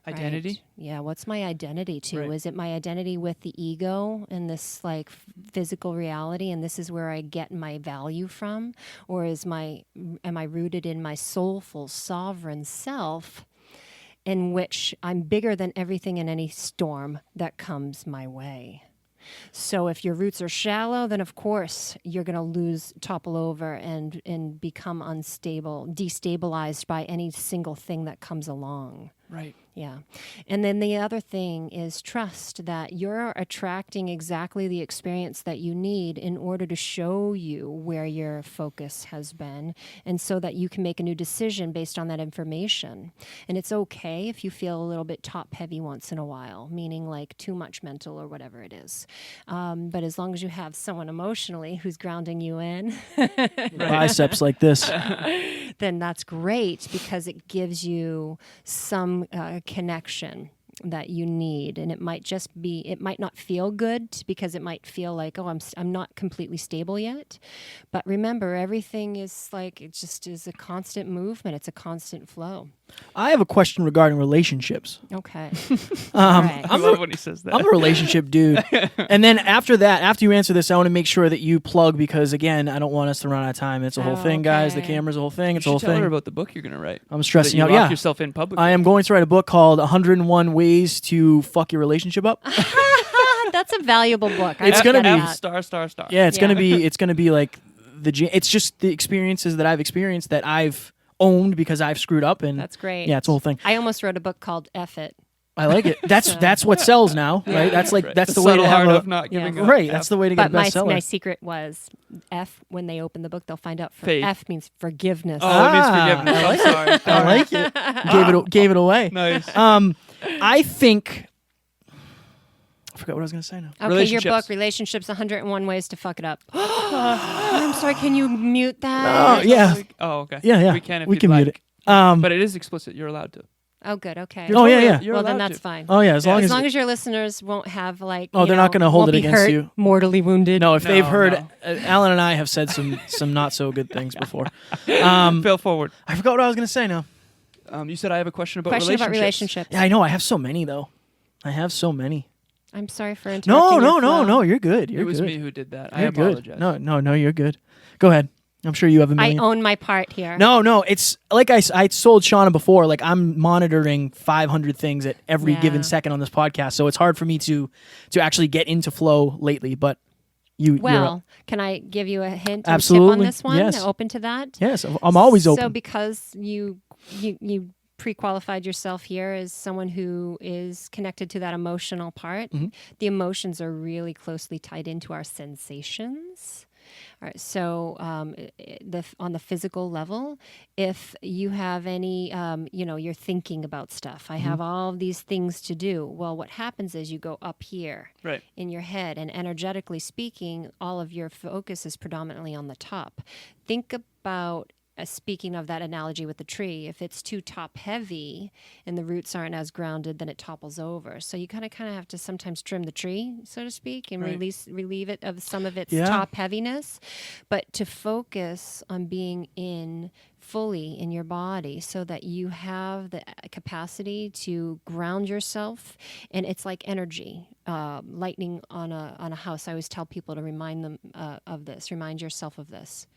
Speaker 2: Identity?
Speaker 4: Right. Yeah, what's my identity too?
Speaker 2: Right.
Speaker 4: Is it my identity with the ego and this like physical reality, and this is where I get my value from? Or am I rooted in my soulful, sovereign self, in which I'm bigger than everything in any storm that comes my way? So if your roots are shallow, then of course you're going to topple over and become unstable, destabilized by any single thing that comes along.
Speaker 2: Right.
Speaker 4: Yeah. And then the other thing is trust that you're attracting exactly the experience that you need in order to show you where your focus has been, and so that you can make a new decision based on that information. And it's okay if you feel a little bit top heavy once in a while, meaning like too much mental or whatever it is. But as long as you have someone emotionally who's grounding you in,
Speaker 1: Biceps like this.
Speaker 4: then that's great, because it gives you some connection that you need. And it might not feel good, because it might feel like, oh, I'm not completely stable yet. But remember, everything is like, it just is a constant movement. It's a constant flow.
Speaker 1: I have a question regarding relationships.
Speaker 4: Okay. All right.
Speaker 2: I love when he says that.
Speaker 1: I'm a relationship dude. And then after you answer this, I want to make sure that you plug, because again, I don't want us to run out of time. It's a whole thing, guys. The
Speaker 4: Okay.
Speaker 1: camera's a whole thing.
Speaker 2: You
Speaker 1: It's a whole
Speaker 2: should tell her
Speaker 1: thing.
Speaker 2: about the book you're going to write.
Speaker 1: I'm stressing
Speaker 2: so
Speaker 1: out.
Speaker 2: that you lock
Speaker 1: Yeah.
Speaker 2: yourself in publicly.
Speaker 1: I am going to write a book called 101 Ways to Fuck Your Relationship Up.
Speaker 4: That's a valuable book.
Speaker 1: It's gonna be-
Speaker 2: star.
Speaker 1: Yeah, it's
Speaker 4: Yeah.
Speaker 1: gonna be like it's just the experiences that I've experienced that I've owned because I've screwed up, and
Speaker 4: That's great.
Speaker 1: yeah, it's a whole thing.
Speaker 4: I almost wrote a book called F It.
Speaker 1: I like it. That's what sells now, right? That's like
Speaker 2: Right.
Speaker 1: that's the
Speaker 2: the
Speaker 1: way to
Speaker 2: subtle
Speaker 1: have
Speaker 2: art
Speaker 1: a
Speaker 2: of not giving up.
Speaker 1: right. That's the way to get
Speaker 4: But
Speaker 1: a
Speaker 4: my
Speaker 1: bestseller.
Speaker 4: secret was F. When they open the book, they'll find out
Speaker 2: Faith.
Speaker 4: F means forgiveness.
Speaker 2: Oh, it means
Speaker 1: Ah,
Speaker 2: forgiveness.
Speaker 1: I
Speaker 2: I'm sorry.
Speaker 1: I like it. Gave it away.
Speaker 2: Nice.
Speaker 1: I think I forgot what I was gonna say now.
Speaker 4: Okay, your
Speaker 2: Relationships.
Speaker 4: book, Relationships, 101 Ways to Fuck It Up. I'm sorry, can you mute that?
Speaker 1: Oh yeah,
Speaker 2: Oh, okay.
Speaker 1: yeah.
Speaker 2: We can if
Speaker 1: we
Speaker 2: you'd
Speaker 1: can
Speaker 2: like.
Speaker 1: mute it.
Speaker 2: But it is explicit. You're allowed to.
Speaker 4: Oh, good, okay.
Speaker 1: Oh, yeah.
Speaker 2: You're
Speaker 4: Well, then
Speaker 2: allowed
Speaker 4: that's
Speaker 2: to.
Speaker 4: fine.
Speaker 1: Oh yeah, as long
Speaker 4: As
Speaker 1: as
Speaker 4: long as your listeners won't have like,
Speaker 1: Oh, they're not gonna hold
Speaker 4: won't
Speaker 1: it
Speaker 4: be
Speaker 1: against
Speaker 4: hurt,
Speaker 1: you.
Speaker 4: mortally wounded.
Speaker 1: no, if they've
Speaker 2: No,
Speaker 1: heard
Speaker 2: no.
Speaker 1: Alan and I have said some not so good things before.
Speaker 2: Fail forward.
Speaker 1: I forgot what I was gonna say now.
Speaker 2: You said I have a question about
Speaker 4: Question
Speaker 2: relationships.
Speaker 4: about relationships.
Speaker 1: Yeah, I know. I have so many though. I have so many.
Speaker 4: I'm sorry for interrupting.
Speaker 1: No. You're good. You're
Speaker 2: It was
Speaker 1: good.
Speaker 2: me who did that. I
Speaker 1: You're
Speaker 2: apologize.
Speaker 1: good. No. You're good. Go ahead. I'm sure you have a
Speaker 4: I
Speaker 1: million.
Speaker 4: own my part here.
Speaker 1: No. It's like I told Shawna before. Like I'm monitoring 500 things at every
Speaker 4: Yeah.
Speaker 1: given second on this podcast, so it's hard for me to actually get into flow lately. But you're
Speaker 4: Well, can I give you a hint or tip
Speaker 1: Absolutely.
Speaker 4: on this one?
Speaker 1: Yes.
Speaker 4: Open to that?
Speaker 1: yes, I'm always
Speaker 4: So
Speaker 1: open.
Speaker 4: because you pre-qualified yourself here as someone who is connected to that emotional part,
Speaker 1: Mm-hmm.
Speaker 4: the emotions are really closely tied into our sensations. All right, so on the physical level, if you have any, you're thinking about stuff. I
Speaker 1: Mm-hmm.
Speaker 4: have all of these things to do. Well, what happens is you go up here
Speaker 2: Right.
Speaker 4: in your head, and energetically speaking, all of your focus is predominantly on the top. Think about speaking of that analogy with the tree, if it's too top heavy and the roots aren't as grounded, then it topples over. So you kind of have to sometimes trim the tree, so to speak, and
Speaker 2: Right.
Speaker 4: relieve it of some of its
Speaker 1: Yeah.
Speaker 4: top heaviness, but to focus on being fully in your body so that you have the capacity to ground yourself. And it's like energy, lightning on a house. I always tell people to remind them remind yourself of this.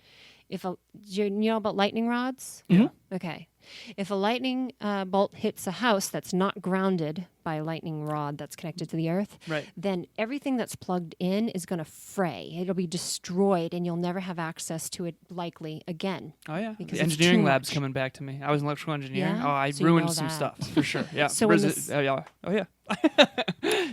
Speaker 4: Do you know about lightning rods?
Speaker 1: Mhm.
Speaker 4: Okay. If a lightning bolt hits a house that's not grounded by a lightning rod that's connected to the earth,
Speaker 2: Right.
Speaker 4: then everything that's plugged in is going to fray. It'll be destroyed, and you'll never have access to it likely again.
Speaker 2: Oh yeah,
Speaker 4: Because
Speaker 2: the
Speaker 4: it's
Speaker 2: engineering
Speaker 4: too
Speaker 2: lab's
Speaker 4: much.
Speaker 2: coming back to me. I was an electrical engineer.
Speaker 4: Yeah?
Speaker 2: Oh, I
Speaker 4: So you
Speaker 2: ruined
Speaker 4: know
Speaker 2: some
Speaker 4: that.
Speaker 2: stuff for sure. Yeah.
Speaker 4: So when
Speaker 2: yeah. Oh yeah.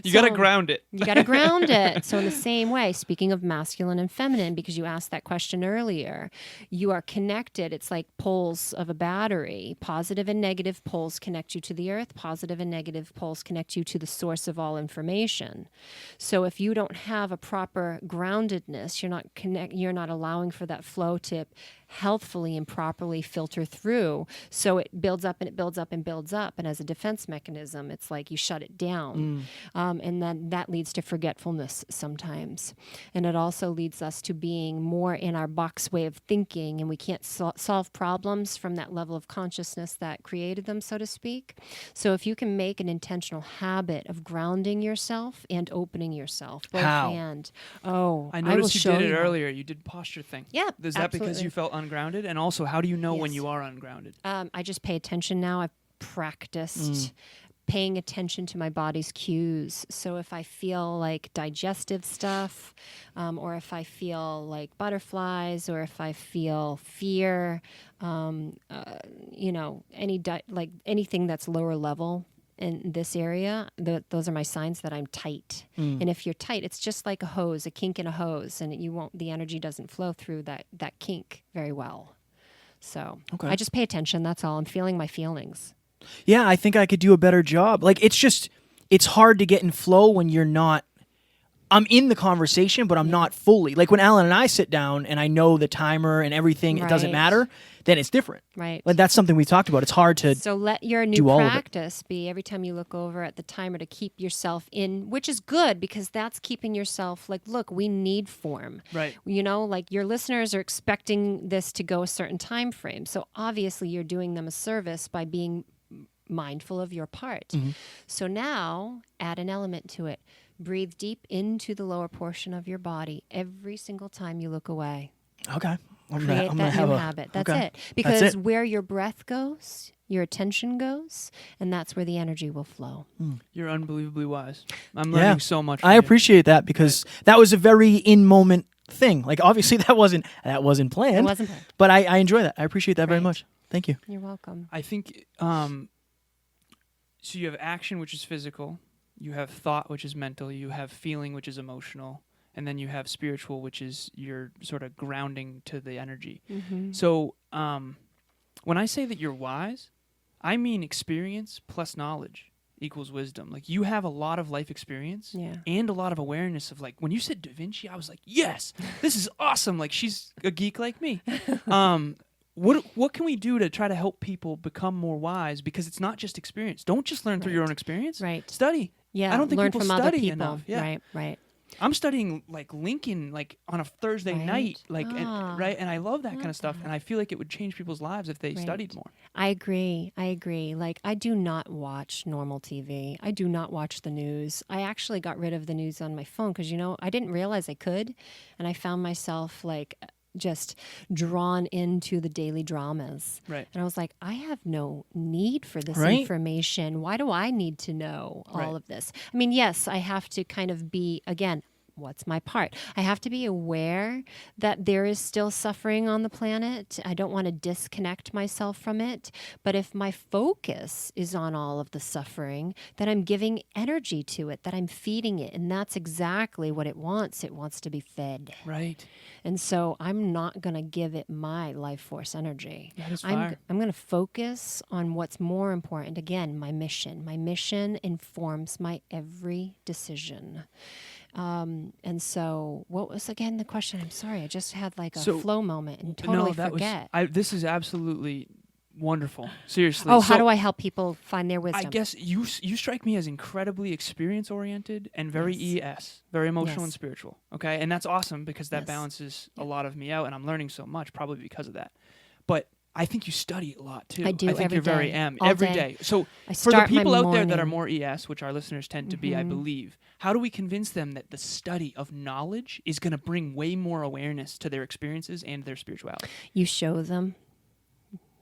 Speaker 2: You got to
Speaker 4: So-
Speaker 2: ground it.
Speaker 4: You got to ground it. So in the same way, speaking of masculine and feminine, because you asked that question earlier, you are connected. It's like poles of a battery. Positive and negative poles connect you to the earth. Positive and negative poles connect you to the source of all information. So if you don't have a proper groundedness, you're not allowing for that flow to healthfully and properly filter through. So it builds up and it builds up and builds up. And as a defense mechanism, it's like you shut it down. And then that leads to forgetfulness sometimes. And it also leads us to being more in our box way of thinking. And we can't solve problems from that level of consciousness that created them, so to speak. So if you can make an intentional habit of grounding yourself and opening yourself, both
Speaker 1: How?
Speaker 4: and.
Speaker 2: I
Speaker 4: will
Speaker 2: noticed you
Speaker 4: show
Speaker 2: did it
Speaker 4: how.
Speaker 2: earlier. You did posture thing.
Speaker 4: Yeah,
Speaker 2: Is that because
Speaker 4: absolutely.
Speaker 2: you felt ungrounded? And also, how do you know when
Speaker 4: Yes.
Speaker 2: you are ungrounded?
Speaker 4: I just pay attention now. I've practiced paying attention to my body's cues. So if I feel like digestive stuff, or if I feel like butterflies, or if I feel fear, anything that's lower level in this area, those are my signs that I'm tight. And if you're tight, it's just like a hose, a kink in a hose, and the energy doesn't flow through that kink very well. So
Speaker 1: Okay.
Speaker 4: I just pay attention. That's all. I'm feeling my feelings.
Speaker 1: Yeah, I think I could do a better job. Like, it's hard to get in flow when you're not. I'm in the conversation, but I'm not fully. Like when Alan and I sit down and I know the timer and everything, it doesn't
Speaker 4: Right.
Speaker 1: matter, then it's different.
Speaker 4: Right.
Speaker 1: Like that's something we talked about. It's hard to.
Speaker 4: So let your new
Speaker 1: do all of it.
Speaker 4: practice be every time you look over at the timer to keep yourself in, which is good because that's keeping yourself like, look, we need form.
Speaker 2: Right.
Speaker 4: Like your listeners are expecting this to go a certain time frame. So obviously you're doing them a service by being mindful of your part. So now add an element to it. Breathe deep into the lower portion of your body every single time you look away.
Speaker 1: Okay.
Speaker 4: Create that new habit. That's
Speaker 1: okay.
Speaker 4: it. Because
Speaker 1: That's it.
Speaker 4: where your breath goes, your attention goes, and that's where the energy will flow.
Speaker 2: You're unbelievably wise. I'm learning so much from
Speaker 1: I
Speaker 2: you.
Speaker 1: appreciate that because that was a very in moment thing. Like obviously that wasn't planned.
Speaker 4: It wasn't planned.
Speaker 1: But I enjoy that. I appreciate that very
Speaker 4: Great.
Speaker 1: much. Thank you.
Speaker 4: You're welcome.
Speaker 2: I think so you have action, which is physical, you have thought, which is mental, you have feeling, which is emotional, and then you have spiritual, which is your sort of grounding to the energy. So when I say that you're wise, I mean experience plus knowledge equals wisdom. Like you have a lot of life experience and a lot of awareness of like when you said Da Vinci, I was like, yes, this is awesome. Like she's a geek like me. What can we do to try to help people become more wise? Because it's not just experience. Don't just learn through your own experience.
Speaker 4: Right.
Speaker 2: Study.
Speaker 4: Yeah.
Speaker 2: I don't think
Speaker 4: learn
Speaker 2: people
Speaker 4: from other
Speaker 2: study
Speaker 4: people.
Speaker 2: enough. Yeah.
Speaker 4: Right.
Speaker 2: I'm studying like Lincoln like on a Thursday
Speaker 4: Right.
Speaker 2: night, like
Speaker 4: Ah.
Speaker 2: right, and I love that kind
Speaker 4: Love
Speaker 2: of stuff,
Speaker 4: that.
Speaker 2: and I feel like it would change people's lives if they
Speaker 4: Right.
Speaker 2: studied more.
Speaker 4: I agree. Like I do not watch normal TV. I do not watch the news. I actually got rid of the news on my phone because I didn't realize I could, and I found myself like just drawn into the daily dramas.
Speaker 2: Right.
Speaker 4: And I was like, I have no need for this
Speaker 1: Right.
Speaker 4: information. Why do I need to know
Speaker 2: Right.
Speaker 4: all of this? I mean, yes, I have to kind of be, again, what's my part? I have to be aware that there is still suffering on the planet. I don't want to disconnect myself from it. But if my focus is on all of the suffering, then I'm giving energy to it, that I'm feeding it. And that's exactly what it wants. It wants to be fed.
Speaker 2: Right.
Speaker 4: And so I'm not going to give it my life force energy.
Speaker 2: That is
Speaker 4: I'm
Speaker 2: fire.
Speaker 4: going to focus on what's more important. Again, my mission. My mission informs my every decision. And so what was, again, the question? I'm sorry. I just had like a flow moment and totally forget.
Speaker 2: This is absolutely wonderful. Seriously.
Speaker 4: Oh, how do I help people find their wisdom?
Speaker 2: I guess you strike me as incredibly experience oriented and very ES, very emotional
Speaker 4: Yes.
Speaker 2: and spiritual. Okay, and that's awesome because that
Speaker 4: Yes.
Speaker 2: balances a lot of me out, and I'm learning so much probably because of that. But I think you study a lot too.
Speaker 4: I do
Speaker 2: I think
Speaker 4: every
Speaker 2: you're very
Speaker 4: day,
Speaker 2: M
Speaker 4: all
Speaker 2: every
Speaker 4: day.
Speaker 2: day. So
Speaker 4: I
Speaker 2: for the
Speaker 4: start my
Speaker 2: people out there that are
Speaker 4: morning.
Speaker 2: more ES, which our listeners tend to be, I believe, how do we convince them that the study of knowledge is going to bring way more awareness to their experiences and their spirituality?
Speaker 4: You show them.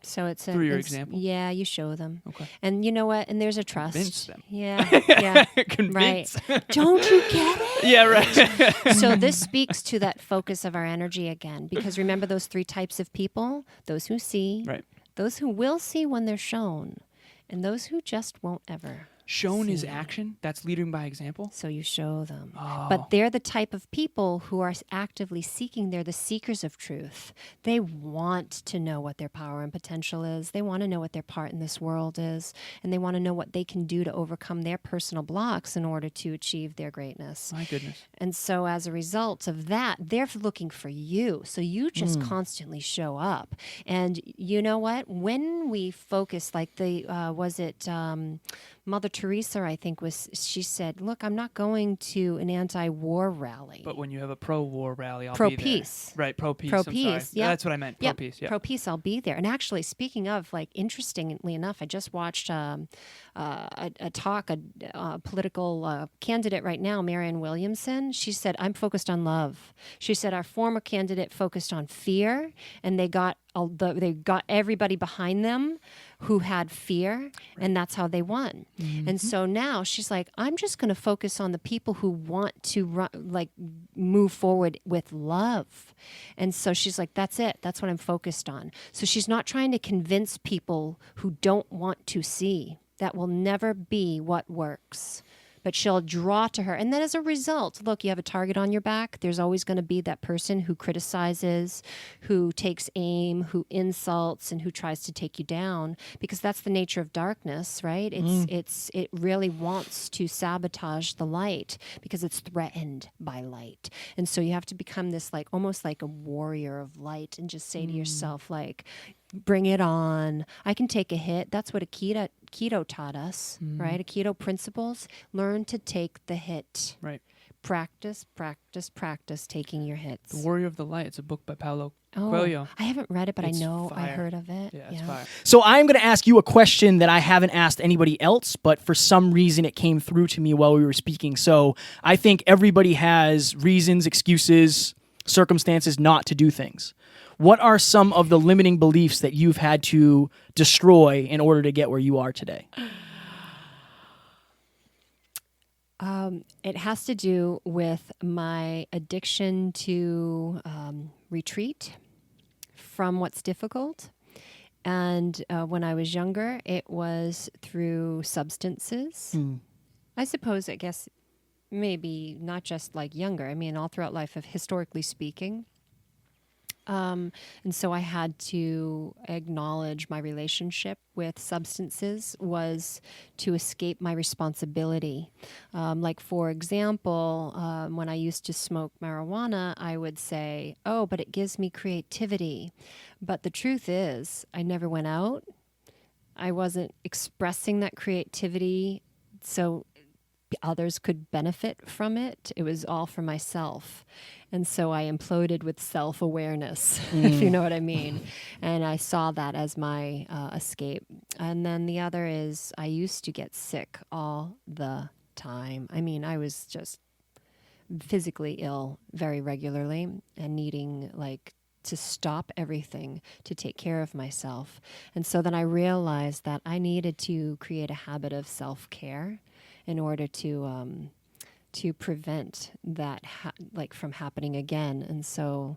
Speaker 4: So it's
Speaker 2: Through your example?
Speaker 4: Yeah, you show them.
Speaker 2: Okay.
Speaker 4: And you know what? And there's a trust.
Speaker 2: Convince them.
Speaker 4: Yeah, yeah.
Speaker 2: Convince.
Speaker 4: Right. Don't you get it?
Speaker 2: Yeah, right.
Speaker 4: So this speaks to that focus of our energy again, because remember those 3 types of people: those who see,
Speaker 2: Right.
Speaker 4: those who will see when they're shown, and those who just won't ever.
Speaker 2: Shown is
Speaker 4: see.
Speaker 2: action. That's leading by example.
Speaker 4: So you show them.
Speaker 2: Oh.
Speaker 4: But they're the type of people who are actively seeking. They're the seekers of truth. They want to know what their power and potential is. They want to know what their part in this world is. And they want to know what they can do to overcome their personal blocks in order to achieve their greatness.
Speaker 2: My goodness.
Speaker 4: And so as a result of that, they're looking for you. So you just constantly show up. And you know what? When we focus, like Mother Teresa, I think, she said, look, I'm not going to an anti-war rally.
Speaker 2: But when you have a pro-war rally, I'll be
Speaker 4: Pro-peace.
Speaker 2: there. Right, pro-peace.
Speaker 4: Pro-peace,
Speaker 2: yeah.
Speaker 4: yeah.
Speaker 2: That's what I meant,
Speaker 4: Yep.
Speaker 2: pro-peace. Yeah.
Speaker 4: Pro-peace, I'll be there. And actually, speaking of, like, interestingly enough, I just watched a talk, a political candidate right now, Marianne Williamson. She said, I'm focused on love. She said, our former candidate focused on fear, and they got everybody behind them who had fear, and that's how they won. And so now she's like, I'm just going to focus on the people who want to move forward with love. And so she's like, that's it. That's what I'm focused on. So she's not trying to convince people who don't want to see. That will never be what works. But she'll draw to her. And then as a result, look, you have a target on your back. There's always going to be that person who criticizes, who takes aim, who insults, and who tries to take you down, because that's the nature of darkness, right? It really wants to sabotage the light because it's threatened by light. And so you have to become this almost like a warrior of light and just say to yourself, bring it on. I can take a hit. That's what keto taught us, right? Keto principles. Learn to take the hit.
Speaker 2: Right.
Speaker 4: Practice taking your hits.
Speaker 2: The Warrior of the Light. It's a book by Paulo Coelho.
Speaker 4: I haven't read it, but
Speaker 2: It's
Speaker 4: I know I
Speaker 2: fire.
Speaker 4: heard of it.
Speaker 2: Yeah, it's fire.
Speaker 1: So I'm going to ask you a question that I haven't asked anybody else, but for some reason it came through to me while we were speaking. So I think everybody has reasons, excuses, circumstances not to do things. What are some of the limiting beliefs that you've had to destroy in order to get where you are today?
Speaker 4: It has to do with my addiction to retreat from what's difficult. And when I was younger, it was through substances. I guess, maybe not just younger. I mean, all throughout life, historically speaking. And so I had to acknowledge my relationship with substances was to escape my responsibility. For example, when I used to smoke marijuana, I would say, oh, but it gives me creativity. But the truth is, I never went out. I wasn't expressing that creativity so others could benefit from it. It was all for myself. And so I imploded with self-awareness, if you know what I mean. And I saw that as my escape. And then the other is I used to get sick all the time. I mean, I was just physically ill very regularly and needing to stop everything to take care of myself. And so then I realized that I needed to create a habit of self-care in order to prevent that from happening again. And so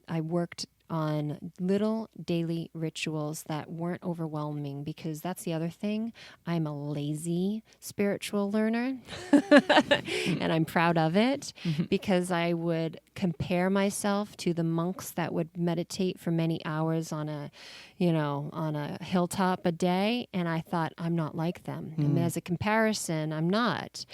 Speaker 4: I worked on little daily rituals that weren't overwhelming, because that's the other thing. I'm a lazy spiritual learner and I'm proud of it, because I would compare myself to the monks that would meditate for many hours on a hilltop a day. And I thought, I'm not like them. And as a comparison, I'm not.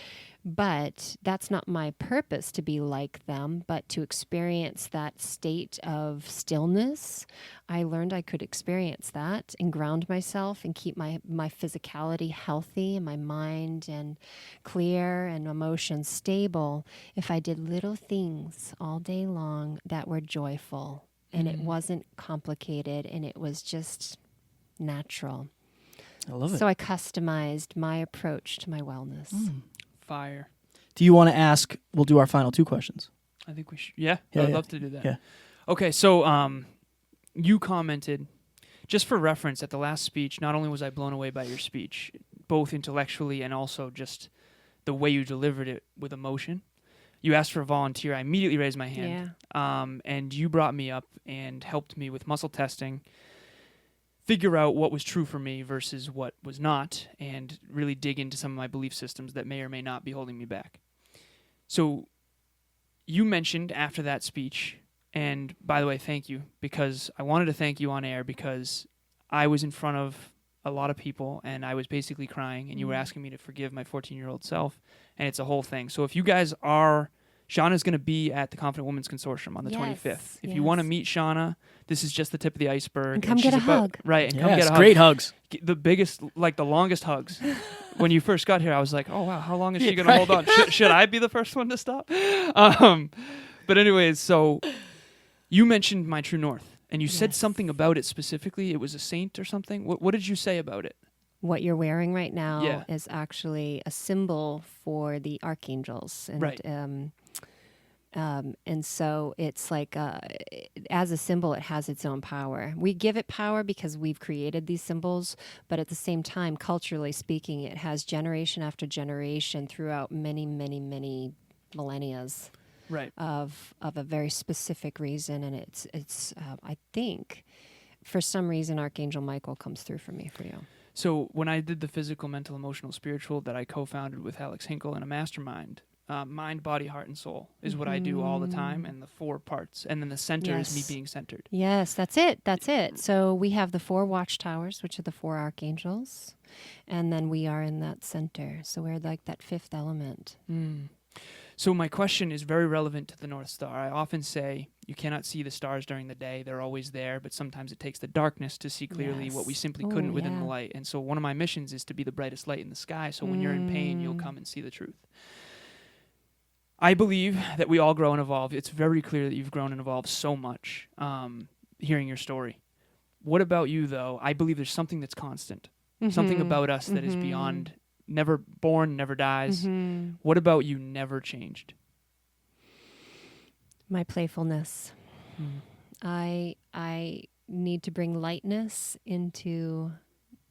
Speaker 4: But that's not my purpose, to be like them, but to experience that state of stillness. I learned I could experience that and ground myself and keep my physicality healthy and my mind and clear and emotions stable if I did little things all day long that were joyful. And it wasn't complicated, and it was just natural.
Speaker 1: I love it.
Speaker 4: So I customized my approach to my wellness.
Speaker 2: Fire.
Speaker 1: Do you want to ask? We'll do our final 2 questions.
Speaker 2: I think we should. Yeah,
Speaker 1: Yeah,
Speaker 2: I'd
Speaker 1: yeah.
Speaker 2: love to do that.
Speaker 1: Yeah.
Speaker 2: Okay, so you commented just for reference, at the last speech, not only was I blown away by your speech, both intellectually and also just the way you delivered it with emotion. You asked for a volunteer. I immediately raised my hand. And you brought me up and helped me with muscle testing, figure out what was true for me versus what was not, and really dig into some of my belief systems that may or may not be holding me back. So you mentioned after that speech, and by the way, thank you, because I wanted to thank you on air because I was in front of a lot of people and I was basically crying, and you were asking me to forgive my 14-year-old self, and it's a whole thing. So if you guys are, Shawna's going to be at the Confident Women's Consortium on the 25th. If you want to meet Shawna, this is just the tip of the iceberg.
Speaker 4: And come get a hug.
Speaker 2: Right, and come get a hug.
Speaker 1: Great hugs.
Speaker 2: The biggest, like the longest hugs. When you first got here, I was like, oh, wow, how long is she going to hold on? Should I be the first one to stop? But anyways, so you mentioned my true north, and you said something about it specifically. It was a saint or something. What did you say about it?
Speaker 4: What you're wearing right now is actually a symbol for the archangels. And,
Speaker 2: right.
Speaker 4: And so it's like, as a symbol, it has its own power. We give it power because we've created these symbols, but at the same time, culturally speaking, it has generation after generation throughout many, many, many millennias.
Speaker 2: Right.
Speaker 4: Of a very specific reason, and it's I think for some reason Archangel Michael comes through for me for you.
Speaker 2: So when I did the physical, mental, emotional, spiritual that I co-founded with Alex Hinkle in a mastermind, mind, body, heart, and soul is what I do all the time, and the 4 parts, and then the center is me being centered.
Speaker 4: Yes, that's it. So we have the 4 watchtowers, which are the 4 archangels, and then we are in that center. So we're like that 5th element.
Speaker 2: So my question is very relevant to the North Star. I often say you cannot see the stars during the day. They're always there, but sometimes it takes the darkness to see clearly what we simply couldn't within the light. And so one of my missions is to be the brightest light in the sky, so when you're in pain, you'll come and see the truth. I believe that we all grow and evolve. It's very clear that you've grown and evolved so much, hearing your story. What about you, though? I believe there's something that's constant, something about us that is beyond, never born, never dies. What about you never changed?
Speaker 4: My playfulness. I need to bring lightness into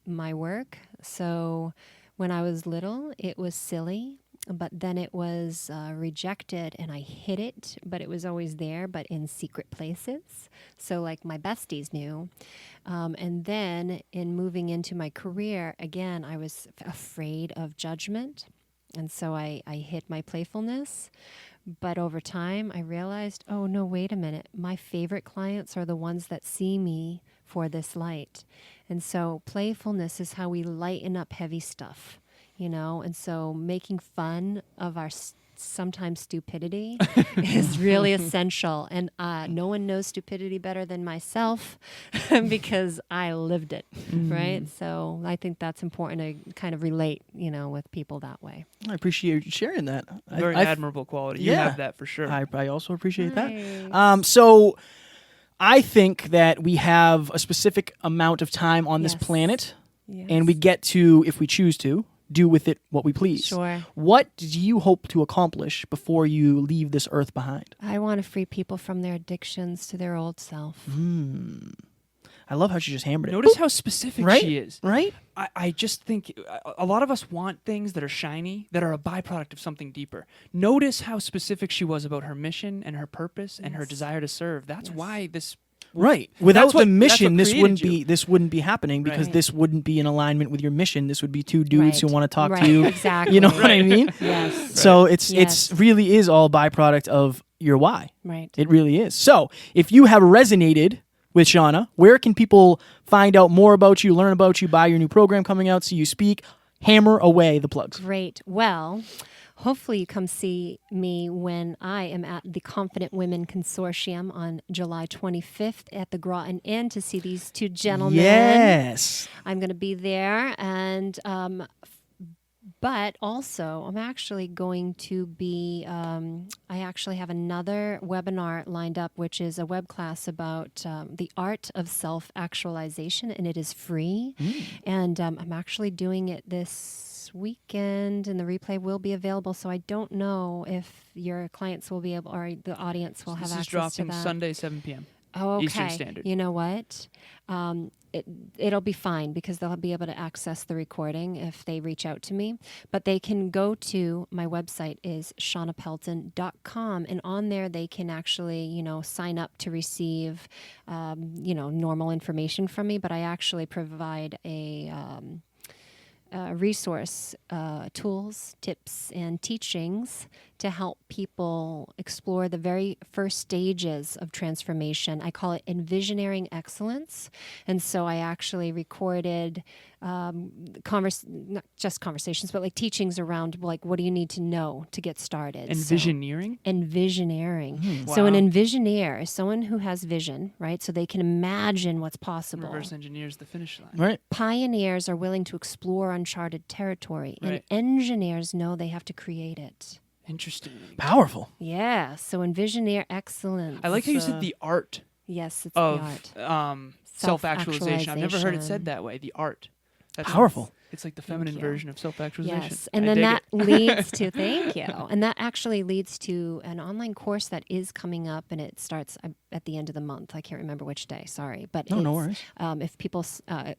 Speaker 4: my work. So when I was little, it was silly. But then it was rejected, and I hid it, but it was always there, but in secret places. So like my besties knew. And then in moving into my career, again, I was afraid of judgment. And so I hid my playfulness. But over time, I realized, oh, no, wait a minute. My favorite clients are the ones that see me for this light. And so playfulness is how we lighten up heavy stuff. And so making fun of our sometimes stupidity is really essential. And no one knows stupidity better than myself because I lived it, right? So I think that's important to kind of relate, with people that way.
Speaker 1: I appreciate you sharing that.
Speaker 2: Very admirable quality. You have that for sure.
Speaker 1: I also appreciate that. So I think that we have a specific amount of time on this planet, and we get to, if we choose to, do with it what we please.
Speaker 4: Sure.
Speaker 1: What do you hope to accomplish before you leave this earth behind?
Speaker 4: I want to free people from their addictions to their old self.
Speaker 1: I love how she just hammered it.
Speaker 2: Notice how specific she is.
Speaker 1: Right?
Speaker 2: I just think a lot of us want things that are shiny, that are a byproduct of something deeper. Notice how specific she was about her mission and her purpose and her desire to serve. That's why this...
Speaker 1: Right. Without the mission, this
Speaker 2: created
Speaker 1: wouldn't be happening because this wouldn't be in alignment with your mission. This would be 2 dudes who want to talk
Speaker 4: to
Speaker 1: you.
Speaker 4: Exactly.
Speaker 1: You know what I mean?
Speaker 4: Yes.
Speaker 1: So it's really is all byproduct of your why.
Speaker 4: Right.
Speaker 1: It really is. So if you have resonated with Shawna, where can people find out more about you, learn about you, buy your new program coming out, see you speak? Hammer away the plugs.
Speaker 4: Great. Well, hopefully you come see me when I am at the Confident Women Consortium on July 25th at the Groton Inn to see these 2 gentlemen.
Speaker 1: Yes.
Speaker 4: I'm going to be there. And but also I'm actually going to be, I actually have another webinar lined up, which is a web class about the art of self-actualization, and it is free. And I'm actually doing it this weekend, and the replay will be available. So I don't know if your clients will be able, or the audience will have access to that.
Speaker 2: This is dropping Sunday, 7 p.m.
Speaker 4: Oh,
Speaker 2: Eastern
Speaker 4: okay.
Speaker 2: Standard.
Speaker 4: You know what? It'll be fine because they'll be able to access the recording if they reach out to me. But they can go to my website is shawnapelton.com, and on there they can actually, sign up to receive, normal information from me. But I actually provide a resource, tools, tips, and teachings to help people explore the very first stages of transformation. I call it envisioning excellence. And so I actually recorded not just conversations, but like teachings around like, what do you need to know to get started?
Speaker 2: Envisioneering?
Speaker 4: Envisioneering.
Speaker 2: Wow.
Speaker 4: So an envisioneer is someone who has vision, right? So they can imagine what's possible.
Speaker 2: Reverse engineers the finish line.
Speaker 1: Right.
Speaker 4: Pioneers are willing to explore uncharted territory,
Speaker 2: Right.
Speaker 4: and engineers know they have to create it.
Speaker 2: Interesting.
Speaker 1: Powerful.
Speaker 4: Yeah, so envisioneer excellence.
Speaker 2: I like how you said the art
Speaker 4: Yes, it's
Speaker 2: of
Speaker 4: the art.
Speaker 2: self-actualization. I've never heard it
Speaker 4: Self-actualization.
Speaker 2: said that way. The art. That's
Speaker 1: Powerful.
Speaker 2: It's like the feminine
Speaker 4: you.
Speaker 2: version of self-actualization.
Speaker 4: Yes, and
Speaker 2: I
Speaker 4: then
Speaker 2: dig
Speaker 4: that
Speaker 2: it.
Speaker 4: leads to, thank you, and that actually leads to an online course that is coming up, and it starts at the end of the month. I can't remember which day, sorry. But
Speaker 1: No worries.
Speaker 4: if people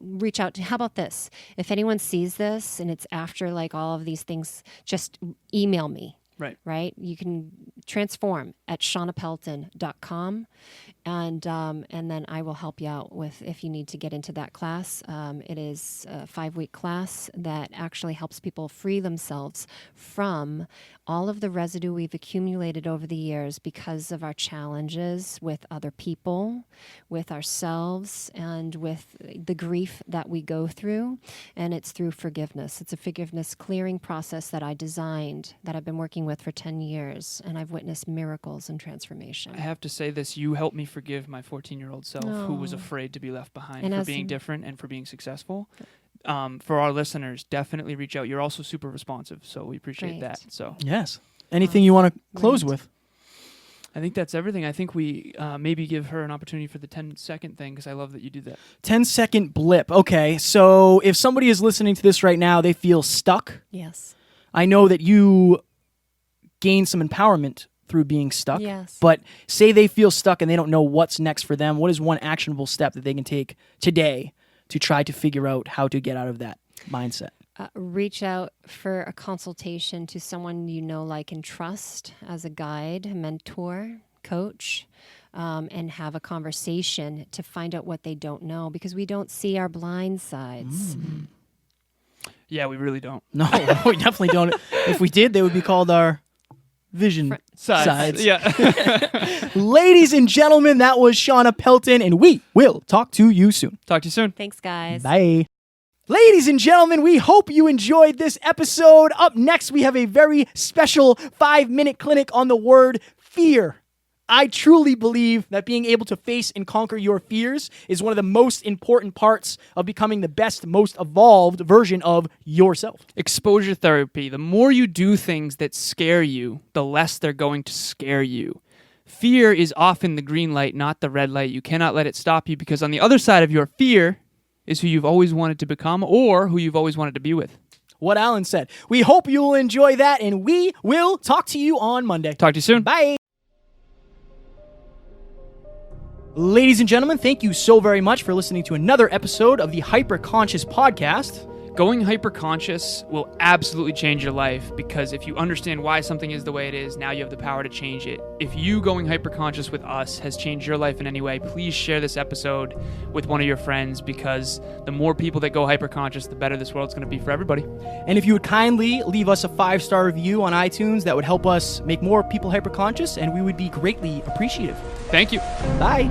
Speaker 4: reach out to, how about this? If anyone sees this and it's after like all of these things, just email me.
Speaker 2: Right.
Speaker 4: You can transform at shawnapelton.com, and then I will help you out with if you need to get into that class. It is a 5-week class that actually helps people free themselves from all of the residue we've accumulated over the years because of our challenges with other people, with ourselves, and with the grief that we go through. And it's through forgiveness. It's a forgiveness clearing process that I designed, that I've been working with for 10 years, and I've witnessed miracles and transformation.
Speaker 2: I have to say this. You helped me forgive my 14-year-old self who was afraid to be left behind
Speaker 4: And
Speaker 2: for
Speaker 4: as
Speaker 2: being
Speaker 4: in-
Speaker 2: different and for being successful. For our listeners, definitely reach out. You're also super responsive, so we appreciate
Speaker 4: Great.
Speaker 2: that. So
Speaker 1: Yes. Anything you want to close
Speaker 4: Great.
Speaker 1: with?
Speaker 2: I think that's everything. I think we maybe give her an opportunity for the 10-second thing because I love that you do that.
Speaker 1: 10-second blip. Okay, so if somebody is listening to this right now, they feel stuck.
Speaker 4: Yes.
Speaker 1: I know that you gain some empowerment through being stuck.
Speaker 4: Yes.
Speaker 1: But say they feel stuck and they don't know what's next for them. What is one actionable step that they can take today to try to figure out how to get out of that mindset?
Speaker 4: Reach out for a consultation to someone you know, like, and trust as a guide, mentor, coach, and have a conversation to find out what they don't know, because we don't see our blind sides.
Speaker 2: Yeah, we really don't.
Speaker 1: No, we definitely don't. If we did, they would be called our vision sides.
Speaker 2: Yeah.
Speaker 1: Ladies and gentlemen, that was Shawna Pelton, and we will talk to you soon.
Speaker 2: Talk to you soon.
Speaker 4: Thanks, guys.
Speaker 1: Bye. Ladies and gentlemen, we hope you enjoyed this episode. Up next, we have a very special 5-minute clinic on the word fear. I truly believe that being able to face and conquer your fears is one of the most important parts of becoming the best, most evolved version of yourself.
Speaker 2: Exposure therapy. The more you do things that scare you, the less they're going to scare you. Fear is often the green light, not the red light. You cannot let it stop you, because on the other side of your fear is who you've always wanted to become or who you've always wanted to be with.
Speaker 1: What Alan said. We hope you will enjoy that, and we will talk to you on Monday.
Speaker 2: Talk to you soon.
Speaker 1: Bye. Ladies and gentlemen, thank you so very much for listening to another episode of the Hyperconscious Podcast.
Speaker 2: Going hyperconscious will absolutely change your life, because if you understand why something is the way it is, now you have the power to change it. If you going hyperconscious with us has changed your life in any way, please share this episode with one of your friends, because the more people that go hyperconscious, the better this world's going to be for everybody.
Speaker 1: And if you would kindly leave us a 5-star review on iTunes, that would help us make more people hyperconscious, and we would be greatly appreciative.
Speaker 2: Thank you.
Speaker 1: Bye.